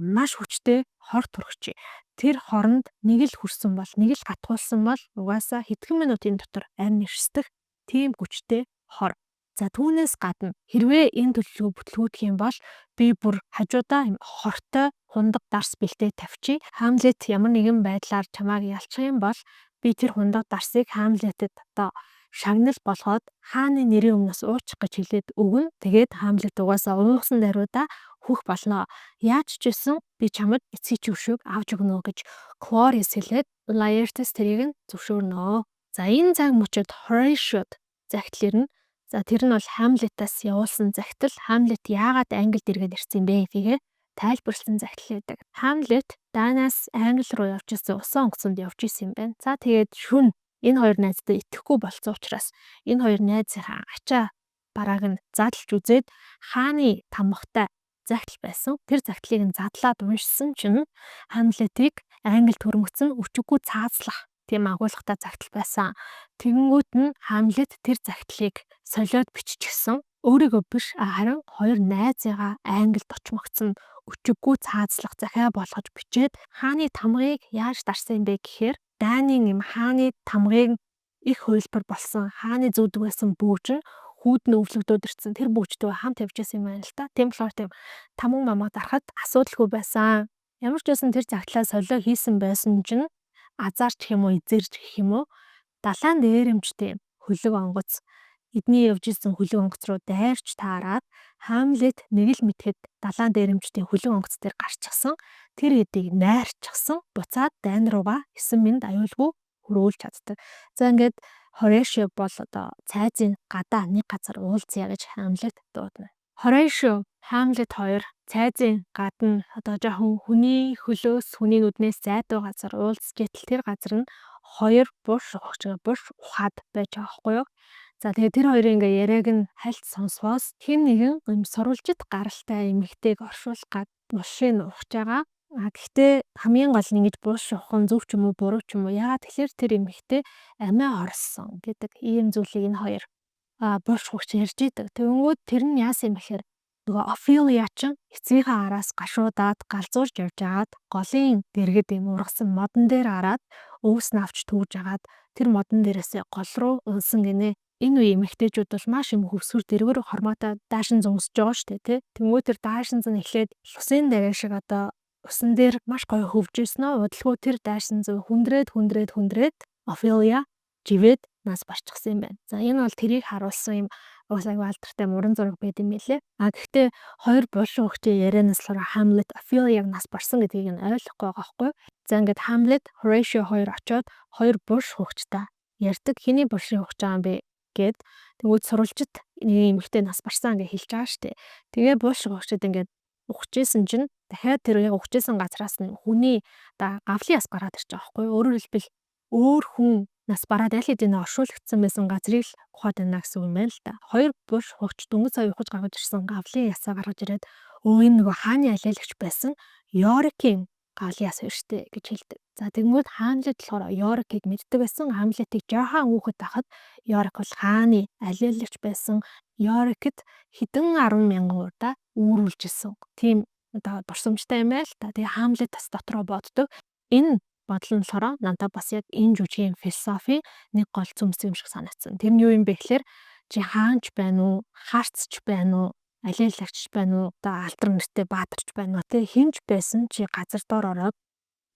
маш хүчтэй хор төрөгчээ. Тэр хоронд нэг л хүрсэн бол нэг л гатгуулсан бол угаасаа хэдхэн минутын дотор амь нэрсдэх тийм хүчтэй хор. За түүнээс гадна хэрвээ энэ төлөвлөгөө бүтлгүүдэх юм бол би бүр хажуудаа хортой хундаг дарс бэлтээ тавьчих. Хамлет ямар нэгэн байдлаар чамааг ялчих юм бол би тэр хундаг дарсыг Хамлетэд одоо шагнал болгоод хааны нэрийн өмнөөс уучих гэж хэлээд өгнө. Тэгээд Хамлет угаасаа уугсан даруйда хөх болно. Яаж ч гэсэн би чамд эцсийн зөвшөөг авч өгнө гэж Clarice хэлээд Laertes тэрийг нь зөвшөөрнө. За энэ цаг мөчид Horatio-д загтлэрнэ. За тэр нь бол Хамлетаас явуулсан загтал. Хамлет яагаад Англид ирээд ирсэн бэ гэхээр тайлбарлсан загтал байдаг. Хамлет Данаас Англи руу явж исэн усан онгоцонд явж исэн юм байна. За тэгээд шүн энэ хоёр найзтай итгэхгүй болсон учраас энэ хоёр найзынхаа ачаа барааг нь задлж үзээд хааны тамхтай загтал байсан. Тэр загтлыг нь задлаад уншсан чинь Хамлетыг Англид төрмөгцөн өчиггүй цаазлах тийм агуулгатай загтал байсан. Тэгэнгүүт нь Хамлет тэр загтлыг солиод биччихсэн. Өөрийгөө биш харин хоёр найзыгаа Англид очмогцсон өчиггүй цаазлах захиа болгож бичээд хааны тамгыг яаж дарсан юм бэ гэхээр Данийн юм хааны тамгыг их хувилбар болсон хааны зүүдэг байсан бүүж нь хүүд нь өвлөгдөөд ирсэн тэр бүүжтэй хамт явж байсан юм байна л та. Тийм болохоор тийм тамга мамаг дарахад асуудалгүй байсан. Ямар ч байсан тэр загтлаа солио хийсэн байсан чинь азаарч гэх юм уу эзэрч гэх юм уу далайн дээрэмжтэй хөлөг онгоц эдний явж исэн хөлөг онгоц руу дайрч таараад Хамлет нэг л мэтгэд далайн дээрэмжтэй хөлөг онгоц дээр гарчихсан. Тэр эдийг найрчихсан. Буцаад дайн руугаа 9 минут аюулгүй хөрөөлж чаддаг. За ингээд Horatio бол одоо цайзын гадаа нэг газар уулзъя гэж Хамлет дуудана. Horatio, Хамлет хоёр цайзын гадна одоо жоохон хүний хөлөөс хүний нүднээс зайдуу газар уулзж итэл тэр газар нь хоёр буш ухаад байж байгаа хгүй юу. За тэгээд тэр хоёрын ингээ яриаг нь хальт сонсвоос хэн нэгэн юм сурвалжит гаралтай эмэгтэйг оршуулах гад булшийг ухаж байгаа. Гэхдээ хамгийн гол нь ингэж булш ухах нь зөв ч юм уу буруу ч юм уу яагаад тэгэхээр тэр эмэгтэй амиа орсон гэдэг ийм зүйлийг энэ хоёр булш ухаж ярьж идэг. Тэгэнгүүт тэр нь яасан юм бэхээр нөгөө Ophelia ч эцгийнхээ араас гашуудаад галзуурж явж агаад голын дэргэд юм ургасан модон дээр хараад өвс навч төвж агаад тэр модон дээрээсээ гол руу унсан гинэ. Энэ үе эмэгтэйчүүд бол маш юм хөвсгөр дэргэр хормоотоо даашин зөмсөж байгаа шүү дээ, тий. Тэнгүү тэр даашин зэн эхлээд усын дараа шиг одоо усан дээр маш гоё хөвж ирсэн нь удалгүй тэр даашин зэн хүндрээд Ophelia живээд нас барчихсан юм байна. За энэ бол тэрийг харуулсан юм уусаг алдартай муран зураг байд юм билээ. Гэхдээ хоёр булшин хөгчийн ярианаас л Hamlet Ophelia-г нас барсан гэдгийг нь ойлгохгүй байгаа байхгүй. За ингээд Hamlet Horatio хоёр очоод хоёр булш хөгчтэй ярьдаг. Хэний булшин хөгч байгаа юм бэ гэд тэгвэл сурвалжит нэг эмэгтэй нас барсан гэж хэлж байгаа шүү дээ. Тэгээ булш хөгчд ингээд ухажсэн чинь дахиад тэр яг ухажсэн газраас нь хүний гавлын яс гараад ирж байгаа байхгүй. Өөрөөр хэлбэл өөр хүн нас бараад аль хэдийн оршуулгдсан байсан газрыг л ухаад байна гэсэн үг юм байна л да. Хоёр булш хөгч дөнгөж сая ухаж гаргаж ирсэн гавлын ясаа гаргаж ирээд энэ нөгөө хааны алиалагч байсан Yorick-ийн гавлын яс штэ гэж хэлдэг. За тэгмүүд Хамлет болохоор Yorick-ийг мэддэг байсан. Хамлетийг жоохон хүүхэд байхад Yorick бол хааны алиалагч байсан. Yorick-д хэдэн 10,000 удаа үүрүүлжсэн. Тийм одоо дурсамжтай юм байл та. Тэгээ Хамлет бас дотроо боддог. Энэ бодол нь болохоор надад бас яг энэ жүжигийн философи нэг гол цөмс юм шиг санагдсан. Тэр нь юу юм бэ гэхээр чи хаанч байна уу? Хаарцч байна уу? Алиалагч байна уу? Одоо алтар нэртэй баатарч байна уу? Тэ хинж байсан чи газар дор ороод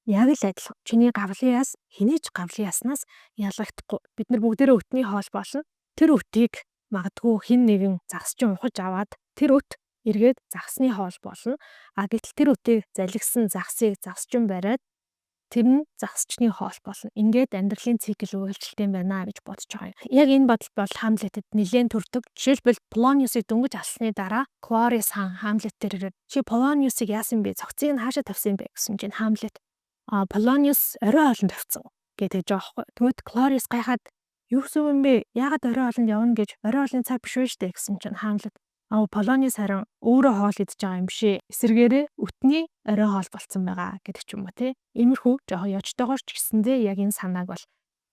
яг л адилхан. Чиний гавлын яс хэний ч гавлын яснаас ялгагдахгүй. Бид нар бүгдээрээ өтний хоол болно. Тэр өтийг магадгүй хин нэгэн загсч ухаж аваад тэр өт эргээд загсны хоол болно. Гэтэл тэр өтийг залгисан загсыг загсчин бариад тэр нь загсчны хоол болно. Ингээд амьдралын цикл үйлчлэлтэй байна гэж бодож байгаа юм. Яг энэ бодол бол Хамлетэд нэлээд төрдөг. Жишээлбэл Polonius-ыг дөнгөж алсны дараа Clarice хаан Хамлет дээр ирээд чи Polonius-ыг яасан бэ? Цогцыг нь хаашаа тавьсан бэ гэсэн чинь Хамлет Polonius орой хоолнд тавьсан гэдэг байгаа байхгүй. Тэгвэл Clarice гайхаад юу гэсэн юм бэ? Яагаад орой хоолнд явна гэж орой хоолны цаг биш үү штэ гэсэн чинь Хамлет Polonius харин өөрөө хоол идж байгаа юм бишээ. Эсвэргээрээ өтний орой хоол болцсон байгаа гэдэг ч юм уу тий. Иймэрхүү жоохон ёжтойгоор ч гэсэндээ яг энэ санааг бол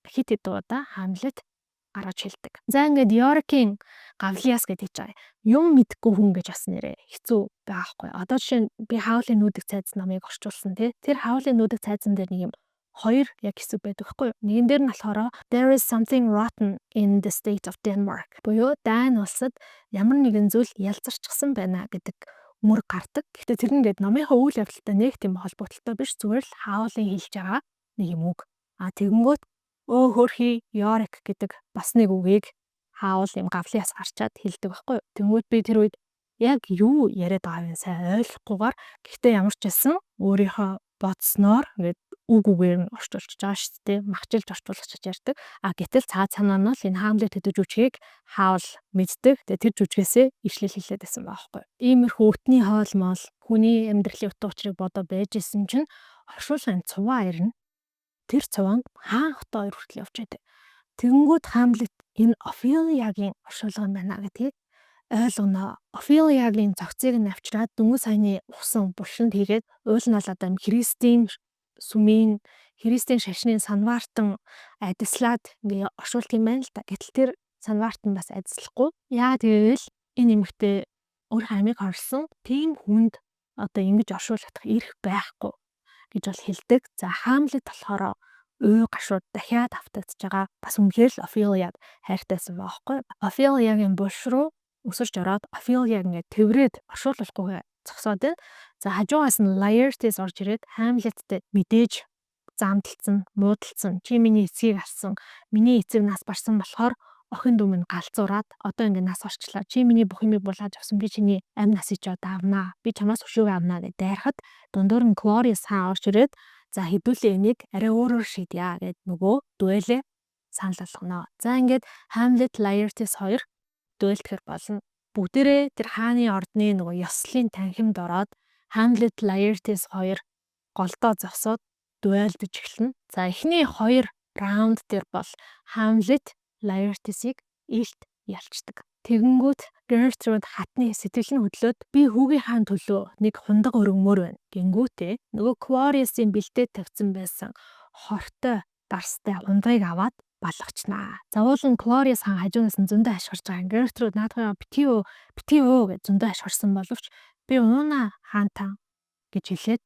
хит хэд удаа Хамлет гаргаж хэлдэг. За ингээд Yorick-ийн гавлын яс гэдэг чинь юм мэдгүй хүн гэж бас нэрээ хэцүү байгаа хгүй. Одоо жишээ нь би Хавлын нүүдэг цайз намыг орчуулсан тий. Тэр Хавлын нүүдэг цайзан дээр нэг юм хоёр яг хэсэг байдаг хгүй. Нэгэн дээр нь болохоор there is something rotten in the state of Denmark. Буюу Дани улсад ямар нэгэн зүйл ялзарчсан байна гэдэг мөр гардаг. Гэхдээ тэр нь ингээд номынхаа үйл явдалтай нэг тийм холбогдолтой биш зүгээр л Хавлын хэлж байгаа нэг юм үг. Тэгэнгүүт өө хөрхий Йорик гэдэг бас нэг үгийг хаавал юм гавлаас гарчаад хэлдэг байхгүй юу. Тэнгүүд би тэр үед яг юу яриад байгааг нь сайн ойлгохгүйгээр гэхдээ ямар ч байсан өөрийнхөө бодсноор ингээд үг үгээр нь орчуулж байгаа шүү дээ. Махчилж орчуулчихж ярьдаг. Гэтэл цаад санаа нь л энэ Hamlet гэдэг жүжигийг хаавал мэддэг. Тэгээ тэр жүжигээсээ ишлэл хэлээд байсан байхгүй юу. Иймэрхүү өтний хоол моол хүний амьдралын утга учирыг бодоо байж исэн чинь оршуулгын цуваа ирнэ. Тэр цуваа хаан хотоо хоёр хүртэл явж байдаг. Тэгэнгүүт Hamlet энэ Офелиягийн оршуулга юм байна гэдгийг ойлгоно. Офелиягийн зохицыг нь авчираад дөнгөж саяны усан булшинд хийгээд уйлналаад Христийн сүмийн Христийн шашны санваартан адислаад ингээ оршуулт юм байна л та. Гэтэл тэр санваартан бас адислахгүй. Яа гэвэл энэ эмэгтэй өөр хамиг хорсон тийм хүнд одоо ингэж оршуулах эрх байхгүй гэж бол хэлдэг. За Hamlet болохоор үй гашууд дахиад автагдж байгаа. Бас үнэхээр л Офелияд хайртайсан байхгүй. Офелиягийн булш руу өсөрч ороод Офелияг ингээ тэрврээд оршуулахгүй зогсоод байна. За хажуугаас нь Laertes орж ирээд Hamlet-тэй мэдээж замдалцсан, муудалцсан. Чи миний эцгийг алсан. Миний эцэг нас барсан болохоор охин дүү минь галзуураад одоо ингээ нас орчлаа. Чи миний бүх юмыг булааж авсан. Би чиний амь насыг ч одоо авнаа. Би чамаас өшөөг авнаа гэж дайрахад дундуур нь Glorious хаан орж ирээд за хэдүүлээ энийг арай өөрөөр шийдъя гэд нөгөө дуэлээ санал болгоно. За ингээд Hamlet Laertes хоёр дуэлтгэх болно. Бүгдээрээ тэр хааны ордны нөгөө ёслолын танхимд ороод Hamlet Laertes хоёр голдоо зогсоод дуэлдэж эхэлнэ. За эхний 2 раунд дээр бол Hamlet Laertes-ийг илт ялчдаг. Тэгэнгүүт Gertrude хатны сэтгэл нь хөдлөөд би хүүгийн хаан төлөө нэг хундаг өргөмөр байна. Гингүүтээ нөгөө Glorious-ийн бэлдээд тавьсан байсан хортой дарстай хундагыг аваад балгачнаа. Завуулан Glorious хаан хажуунаас нь зөндөө ашгарч байгаа. Gertrude наадхаа битгий өө гэж зөндөө ашгарсан боловч би ууна хаантаа гэж хэлээд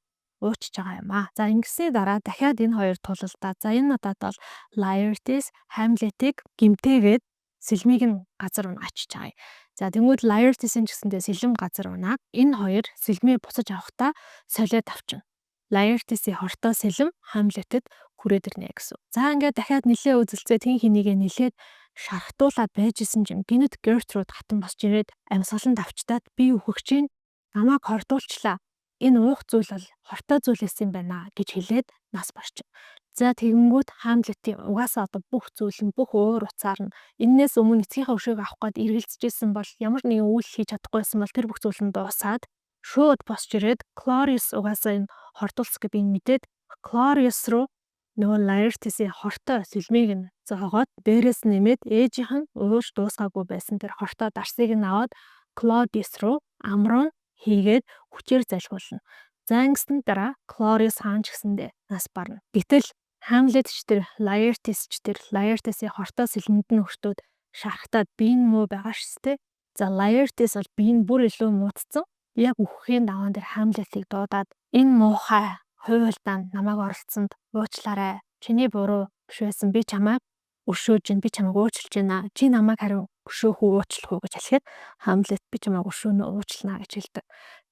уучж байгаа юм аа. За ингэсний дараа дахиад энэ хоёр тулалдаа. За энэ надад бол Laertes Hamlet-ийг гимтээгээд сэлмийг нь газар руу ачиж байгаа юм. За тэнгууд Laertes-ийн ч гэсэндээ сэлэм газар унаад энэ хоёр сэлмээ буцаж авахдаа солиод авчна. Laertes-ийн хортой сэлэм Hamlet-д хүрээд ирнэ гэсэн. За ингээд дахиад нилээ үзэлцээ тэн хинийгээ нилээд шархтуулаад байжсэн чинь гинэд Gertrude хатан босч ирээд амьсгаланд авчдаад би үхэх чинь намайг хордуулчлаа. Энэ уух зүйл бол хортой зүйлээс юм байна гэж хэлээд нас барчна. За тэгэнгүүт Hamlet-ийн угаасаа одоо бүх зүйл нь бүх уур уцаар нь энээс өмнө эцгийнхээ өшөөг авах гээд эргэлзэжсэн бол ямар нэгэн үйл хийж чадахгүйсэн бол тэр бүх зүйл нь дуусаад шууд босч ирээд Glorious угаасаа энэ хордуулцгийг би мэдээд Glorious руу нөгөө Laertes-ийн хортой сэлмийг нь зоогоод дээрээс нэмээд ээжийнх нь ууж дуусгаагүй байсан тэр хортой дарсыг нь аваад Claudius руу амруу хийгээд хүчээр залхуулна. За ингэсэн дараа Glorious хаан ч гэсэндээ нас барна. Гэтэл Hamlet ч тэр Laertes-ийн хортой сэлмэнд нь өртөөд шархтаад би энэ муу байгаа шээ. За Laertes бол би энэ бүр илүү муудсан. Яг үхэхийн даваан дээр Hamlet-ийг дуудаад энэ муухай хуйлдаанд намайг оролцсонд уучлаарай. Чиний буруу биш байсан. Би чамайг өшөөж би чамайг уучлж байна. Чи намайг харин өшөөх үү уучлах уу гэж хэлэхэд Hamlet би чамайг өшөөнө уучлана гэж хэлдэг.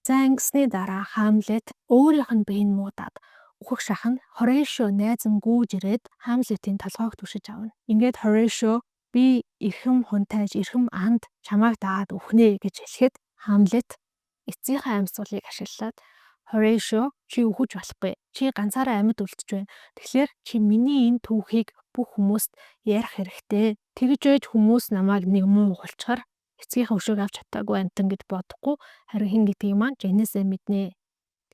За ингэсний дараа Hamlet өөрийнх нь биеийг муудаад үхэх шаханд Horatio найз нь гүйж ирээд Hamlet-ийн толгойг түшиж авна. Ингээд Horatio би эрхэм хунтайж эрхэм анд чамайг дагаад үхнэ гэж хэлэхэд Hamlet эцгийнхээ амьсгалыг ашиглаад Horatio чи үхэж болохгүй. Чи ганцаараа амьд үлдэж байна. Тэгэхээр чи миний энэ түүхийг бүх хүмүүст ярих хэрэгтэй. Тэгж байж хүмүүс намайг нэг муу гулчхаар эцгийнхээ өшөөг авч чадаагүй амтан гэд бодохгүй харин хин гэдгийг маань Жэнэсээ мэднэ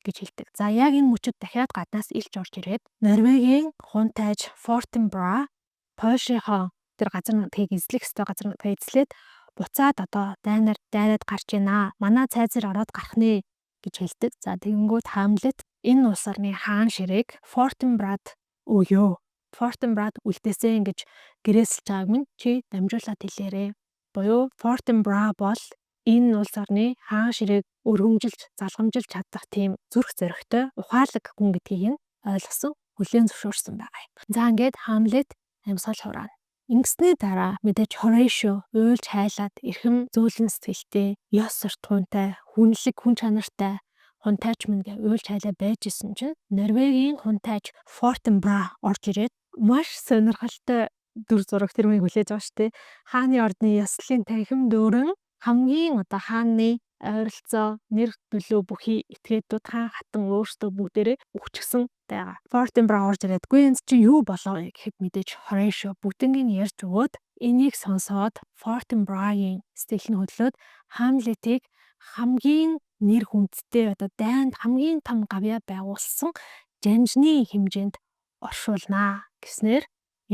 гэж хэлдэг. За яг энэ мөчөд дахиад гаднаас илж орж ирээд Норвегийн хунтайж Fortinbras Польшийнхоо тэр газар нутгийг эзлэх ёстой газар нутгийг эзлээд буцаад одоо дайнаад гарч ийна. Манай цайзар ороод гарах нэ гэж хэлдэг. За тэгэнгүүт Hamlet энэ улс орны хаан ширээг Fortinbras өгөө. Fortinbras үлдээсэн гэж гэрээсэлж байгааг минь чи дамжуулаад хэлээрэй. Буюу Fortinbras бол энэ улс орны хаан ширээг өргөмжилж, залгамжилж чадах тийм зүрх зоригтой ухаалаг хүн гэдгийг нь ойлгосон, хүлээн зөвшөөрсөн байгаа юм. За ингээд Hamlet амьсгал хураана. Ингэсний дараа мэдээж Horatio уйлж хайлаад эрхэм зөөлөн сэтгэлтэй, ёс суртахуунтай, хүнлэг хүн чанартай хунтайч мэн гэ уйлж хайлаа байж исэн чинь Норвегийн хунтайч Fortinbras орж ирээд маш сонирхолтой дүр зураг тэрмийг хүлээж байгаа шүү дээ. Хааны ордны ёслолын танхим дүүрэн хамгийн одоо хааны ойролцоо нэр төлөө бүхий этгээдүүд хаан хатан өөрсдөө бүгдээрээ өгчихсөн байгаа. Fortinbras орж ирээд "Гүй энэ чи юу болоо" гэхэд мэдээж Horatio бүгднийг ярьж өгөөд энийг сонсоод Fortinbras-ийн сэтгэл нь хөдлөөд Hamlet-ийг хамгийн нэр хүндтэй одоо дайнд хамгийн том гавьяа байгуулсан жанжны хэмжээнд оршуулнаа гэснээр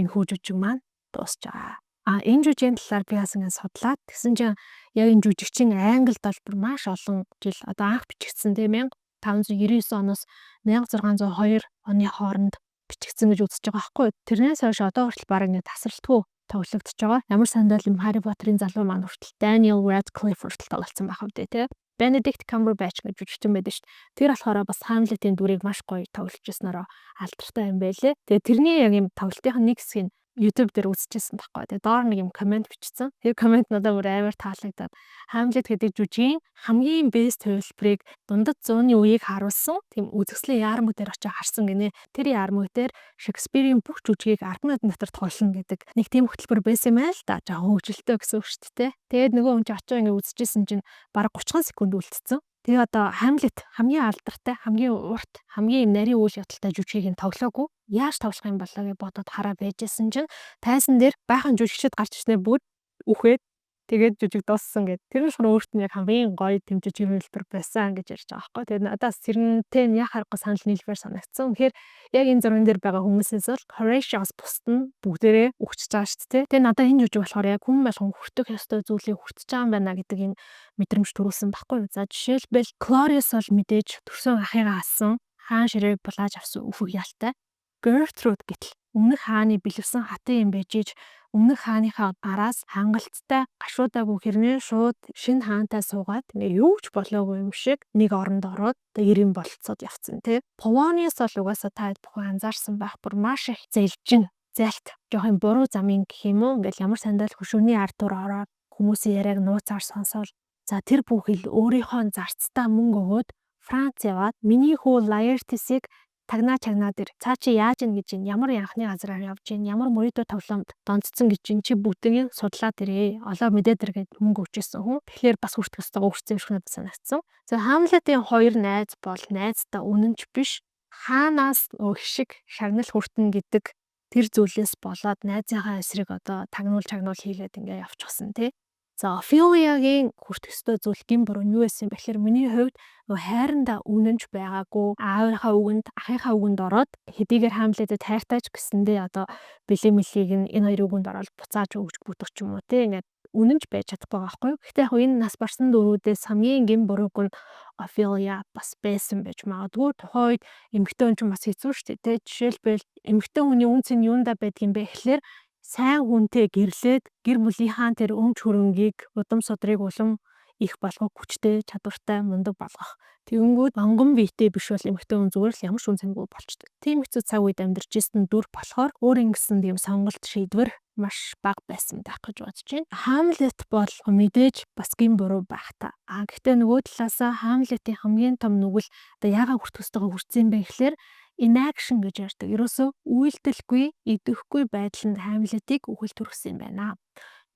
энэ хүү жүжиг маань дуусж байгаа. Энэ жүжигийн талаар би бас ингээд судлаад тэгсэн чинь яг энэ жүжигчин Англид бол бүр маш олон жил одоо анх бичигдсэн тийм 1599 оноос 1602 оны хооронд бичигдсэн гэж үзэж байгаа байхгүй. Тэрнээс хойш одоо хүртэл баг ингээд тасралтгүй тоглогдож байгаа. Ямар сандал юм Harry Potter-ын залуу маань хүртэл Daniel Radcliffe хүртэл тоглолцсон байх вэ тийм. Benedict Cumberbatch гэж жүжигчин байдаг шүү дээ. Тэр болохоор бас Hamlet-ийн дүрийг маш гоё тоглож ирсэнээрээ алдартай юм байлээ. Тэгээ тэрний яг юм тоглолтын нэг хэсгийг YouTube дээр үзчихсэн байхгүй. Тэгээ доор нэг юм комент бичсэн. Тэр комент надад бүр амар таалагдаад Hamlet гэдэг жүжигийн хамгийн best хувилбарыг дундад 100-ны үеийг харуулсан. Тийм үзэсгэлэн яармаг дээр очиж харсан гинэ. Тэр яармаг дээр Shakespeare-ийн бүх жүжигийг 10 минут дотор тоглоно гэдэг нэг тийм хөтөлбөр байсан юм аа л да. Жаахан хөвгөлтэй гэсэн үг шүү дээ. Тэгээд нөгөө хүн чинь очиж ингэ үзчихсэн чинь бараг 30 секунд үлдсэн. Тэгээ одоо Hamlet хамгийн алдартай, хамгийн урт, хамгийн нарийн үйл явдалтай жүжигийг нь тоглоогүй. Яаж тоглох юм болоо гэж бодоод хараа байжсэн чинь тайзан дээр баахан жүжигчд гарч ирснээр бүгд үхээд тэгээд жүжиг дууссан гэд. Тэр нь шууд өөрт нь яг хамгийн гоё тэмцэж хөвөлбөр байсан гэж ярьж байгаа байхгүй. Тэгээд надаас тэрнтэй нь яг харахгүй санал нийлбэр санагдсан. Тэгэхээр яг энэ зурган дээр байгаа хүмүүсээс бол Horatio-с бусд нь бүгдээрээ өгчөж байгаа шүү дээ. Тэгээд надад энэ жүжиг болохоор яг хүн болгон хүртэх ёстой зүйлийг хүртэж байгаа юм байна гэдэг энэ мэдрэмж төрүүлсэн байхгүй. За жишээлбэл Clarius бол мэдээж төрсөн ахыгаа алсан, хаан ширээ булааж авсан өфөг ялтай. Gertrude гэтэл өмнөх хааны бэлэвсэн хатан юм байж иж өмнөх хааныхаа араас хангалттай гашуудаагүй хэрнээ шууд шинэ хаантай суугаад юу ч болоогүй юм шиг нэг оронд ороод одоо 90 болцоод явцсан тий. Polonius бол угаасаа та бүхэн анзаарсан байх бүр маш их зэлжин зайлт жоохон буруу замын гэх юм уу ингээл ямар сандал хөшөөний ард тур ороод хүмүүсийн яриаг нууцаар сонсоол. За тэр бүхэл өөрийнхөө зарцтай мөнгө өгөөд Франц яваад миний хүү Laertes-ийг тагнаа чагнаа дээр цаа чи яаж ийн гэж ямар анхны газраар явж ийн ямар мөрөдөө тоглоомд донцсон гэж ин чи бүгднийг судлаад ирээ. Олоо мэдээд иргээд мөнгө өгчээсэн хүн. Тэгэхээр бас хүртэх ёстойгоо хүртсэн юм шиг надад санагдсан. За Hamlet-ийн хоёр найз бол найздаа үнэнч биш. Хаанаас шиг шагнал хүртэн гэдэг тэр зүйлээс болоод найзынхаа эсрэг одоо тагнуул хийгээд ингээ явчихсан тий. За Ophelia-гийн хүртэх ёстой зүйл гин буруу нь юу байсан бэ гэхээр миний хувьд хайрандаа үнэнч байгаагүй аавынхаа үгэнд ахынхаа үгэнд ороод хэдийгээр Hamlet-д хайртайч гэсэндээ одоо бэлэг мэлхийг нь энэ хоёр үгэнд ороод буцааж өгч бүтэх ч юм уу тий ингээд үнэнч байж чадахгүй байгаа байхгүй. Гэхдээ яг энэ нас барсан дөрүүдээс хамгийн гин бурууг нь Ophelia бас байсан байж магадгүй. Тухайн үед эмэгтэй хүн ч бас хэцүү шүү дээ тий. Жишээлбэл эмэгтэй хүний үнц нь юундаа байдгийм бэ гэхлээр сайн хүнтэй гэрлээд гэр бүлийнхаа тэр өмч хөрөнгийг удам содрыг улам их болгох хүчтэй чадвартай мундаг болгох. Тэгэнгүүт онгон биетэй биш бол эмэгтэй хүн зүгээр л ямар ч үнцэнгүй болчдөг. Тийм хэцүү цаг үед амьдарч ирсэн дүр болохоор өөр ингэсэн тийм сонголт шийдвэр маш бага байсан байх гэж бодож байна. Hamlet бол мэдээж бас гин буруу байх та. Гэхдээ нөгөө талаасаа Hamlet-ийн хамгийн том нүгэл одоо яагаад хүртэх ёстойгоо хүртсэн бэ гэхлээр inaction гэж ярьдаг. Ерөөсөө үйлдэлгүй, идэвхгүй байдал нь Hamlet-ийг үхэл төрсөн юм байна.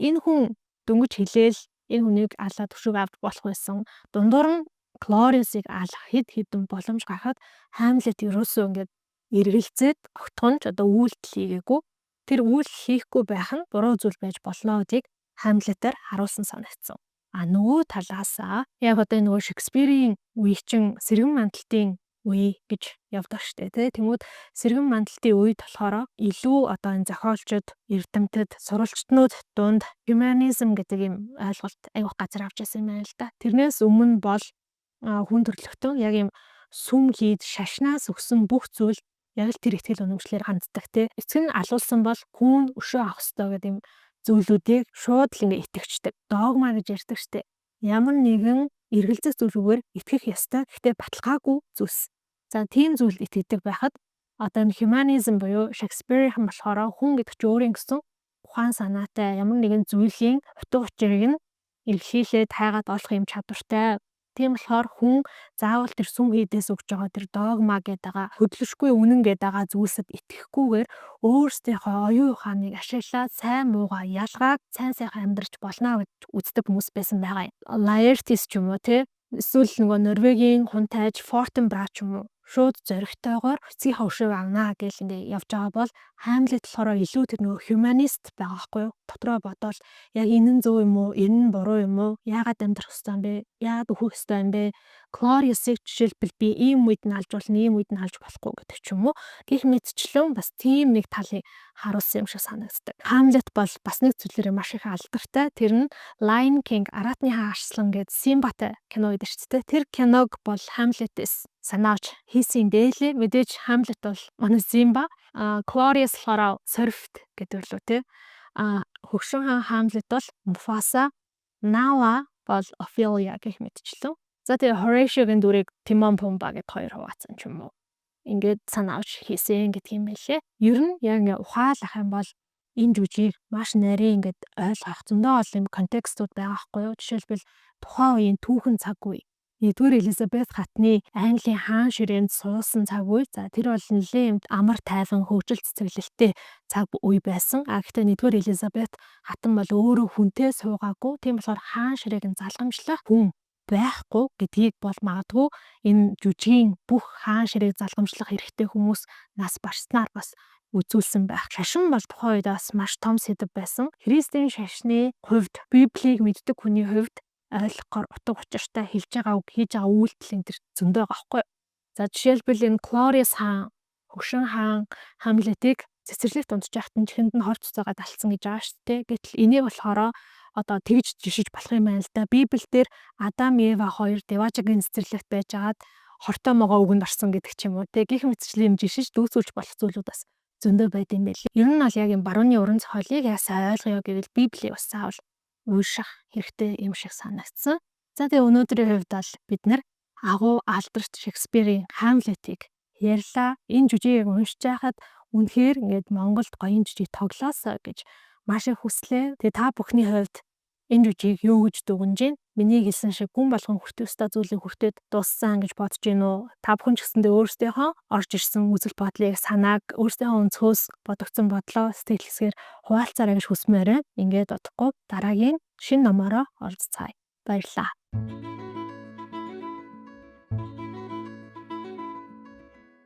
Энэ хүн дөнгөж хэлээл энэ хүнийг алаад өшөөг авч болох байсан. Дундуур нь Clarius-ыг алах хэд хэдэн боломж гарахад Hamlet ерөөсөө ингээд эргэлзээд огтхонч одоо үйлдэл хийгээгүй. Тэр үйлдэл хийхгүй байх нь буруу зүйл байж болно гэдгийг Hamlet-аар харуулсан санагдсан. Нөгөө талаасаа яг одоо нөгөө Shakespeare-ийн үеийн сэргэн мандалтын үе гэж явдаг штэ тий. Тэнгүүд сэргэн мандалтын үед болохоор илүү одоо энэ зохиолчд, эрдэмтэд, сурвалжтнууд дунд humanism гэдэг юм ойлголт аявах газар авч ирсэн юм байна л да. Тэрнээс өмнө бол хүн төрөлхтөн яг юм сүм хийд шашнаас өгсөн бүх зүйл яг л тэр ихтгэл үнэмшлэр ханддаг тий. Эцэг нь алуулсан бол хүн өшөө авах ёстой гэдэг юм зүйлүүдийг шууд л ингээ итгэвчдэг. Догма гэж ярьдаг штэ. Ямар нэгэн эргэлзэх зүйлүүгээр итгэх ёстой. Гэхдээ баталгаагүй зүйлс. За тийм зүйл итгэдэг байхад одоо энэ humanism буюу Shakespeare-ийн болохоор хүн гэдэг чинь өөрийн гэсэн ухаан санаатай ямар нэгэн зүйлийн утга учирыг нь эргэлхийлээд хайгаад олох юм чадвартай. Тийм болохоор хүн заавал тэр сүм хийдээс өгж байгаа тэр догма гэдэг байгаа хөдлөшгүй үнэн гэдэг байгаа зүйлсэд итгэхгүйгээр өөрсдийнхөө оюун ухааныг ашиглаад сайн муугаа ялгааг сайн сайхан амьдрч болно гэж үздэг хүмүүс байсан байгаа юм. Laertes ч юм уу те эсвэл нөгөө Норвегийн хунтайж Fortinbras ч юм уу шууд зоригтойгоор эцгийн хавшиг авнаа гэж ингээ явж байгаа бол Hamlet болохоор илүү тэр нөгөө humanist байгаа байхгүй юу? Дотроо бодвол яг энэ нь зөв юм уу? Энэ нь буруу юм уу? Яагаад амьдрах ёстой юм бэ? Яагаад өөхөх ёстой юм бэ? Clarius-ыг жишээлбэл би ийм үед нь алж болно, ийм үед нь алж болохгүй гэдэг ч юм уу. Гэх мэтчлэн бас тийм нэг талыг харуулсан юм шиг санагддаг. Hamlet бол бас нэг зүйлээрээ маш их алдартай. Тэр нь Lion King Аратны хаан арслан гэдэг Симбатай кино гэдэг шүү дээ. Тэр киног бол Hamlet-ээс санааж хийсэн дээлээ. Мэдээж Hamlet бол манай Симба, Clarius болохоор Сорфт гэдэг лөө те. Хөгшин хаан Hamlet бол Mufasa, Nala бол Ophelia гэх мэтчлэн. За тэгээ Horatio-гийн дүрийг Timon Pumbaa гэд хоёр хуваацсан ч юм уу. Ингээд санааж хийсэн гэдэг юм байлээ. Ер нь яг ингээ ухаалах юм бол энэ жүжиг маш нарийн ингээд ойлгох зөндөө олон контекстууд байгаа хгүй юу. Жишээлбэл тухайн үеийн түүхэн цаг үе. Нэгдүгээр Элизабет хатны Английн хаан ширээнд суусан цаг үе. За тэр бол нэлээд амар тайван хөгжил цэцэглэлтэй цаг үе байсан. Гэхдээ нэгдүгээр Элизабет хатан бол өөрөө хүнтэй суугаагүй. Тийм болохоор хаан ширээг нь залгамжлах хүн байхгүй гэдгийг бол магадгүй энэ жүжигийн бүх хаан ширээг залгамжлах хэрэгтэй хүмүүс нас барснаар бас үзүүлсэн байх. Шашин бол тухайн үед бас маш том сэдэв байсан. Христийн шашны хувьд Библийг мэддэг хүний хувьд ойлгохоор утга учиртай хэлж байгаа үг хийж байгаа үйлдэл энэ төр зөндөө байгаа хгүй. За жишээлбэл энэ Clarius хаан, Хөгшин хаан Hamlet-ыг цэцэрлэгт унтчихад нь чихэнд нь хор цуцаагаа далцсан гэж байгаа шүү дээ. Гэтэл энийг болохоор одоо тэгж жишиж болох юм байна л да. Библиэлд Адам, Ева хоёр Деважигийн цэцэрлэгт байжгаад хортой могоо үгэнд орсон гэдэг ч юм уу. Тэг гих мэтчлийн жишиж дүүсүүлж болох зүйлүүд бас зөндөө байд юм байл. Ер нь бол яг юм барууны уран зохиолыг яг сайн ойлгоё гэвэл Библийг бас заавал унших хэрэгтэй юм шиг санагдсан. За тэгээ өнөөдрийн хувьд бол бид нар агуу алдарт Шекспирийн Hamlet-ыг ярьлаа. Энэ жүжигийг уншиж байхад үнэхээр ингээд Монголд гоён жүжиг тоглоосоо гэж маш их хүслээ. Тэгээ та бүхний хувьд энэ жүжигийг юу гэж дүгнэж байна? Миний хэлсэн шиг гүн болгон хүртэх ёстой зүйлийг хүртээд дууссан гэж бодож гин үү? Та бүхэн ч гэсэндээ өөрсдийнхөө орж ирсэн үзэл бодлыг санааг өөрсдийнхөө өнцгөөс бодогдсон бодлоо сэтгэл хэсгээр хуваалцаарай гэж хүсмээр байна. Ингээд бодохгүй дараагийн шинэ номороо олзцаая. Баярлалаа.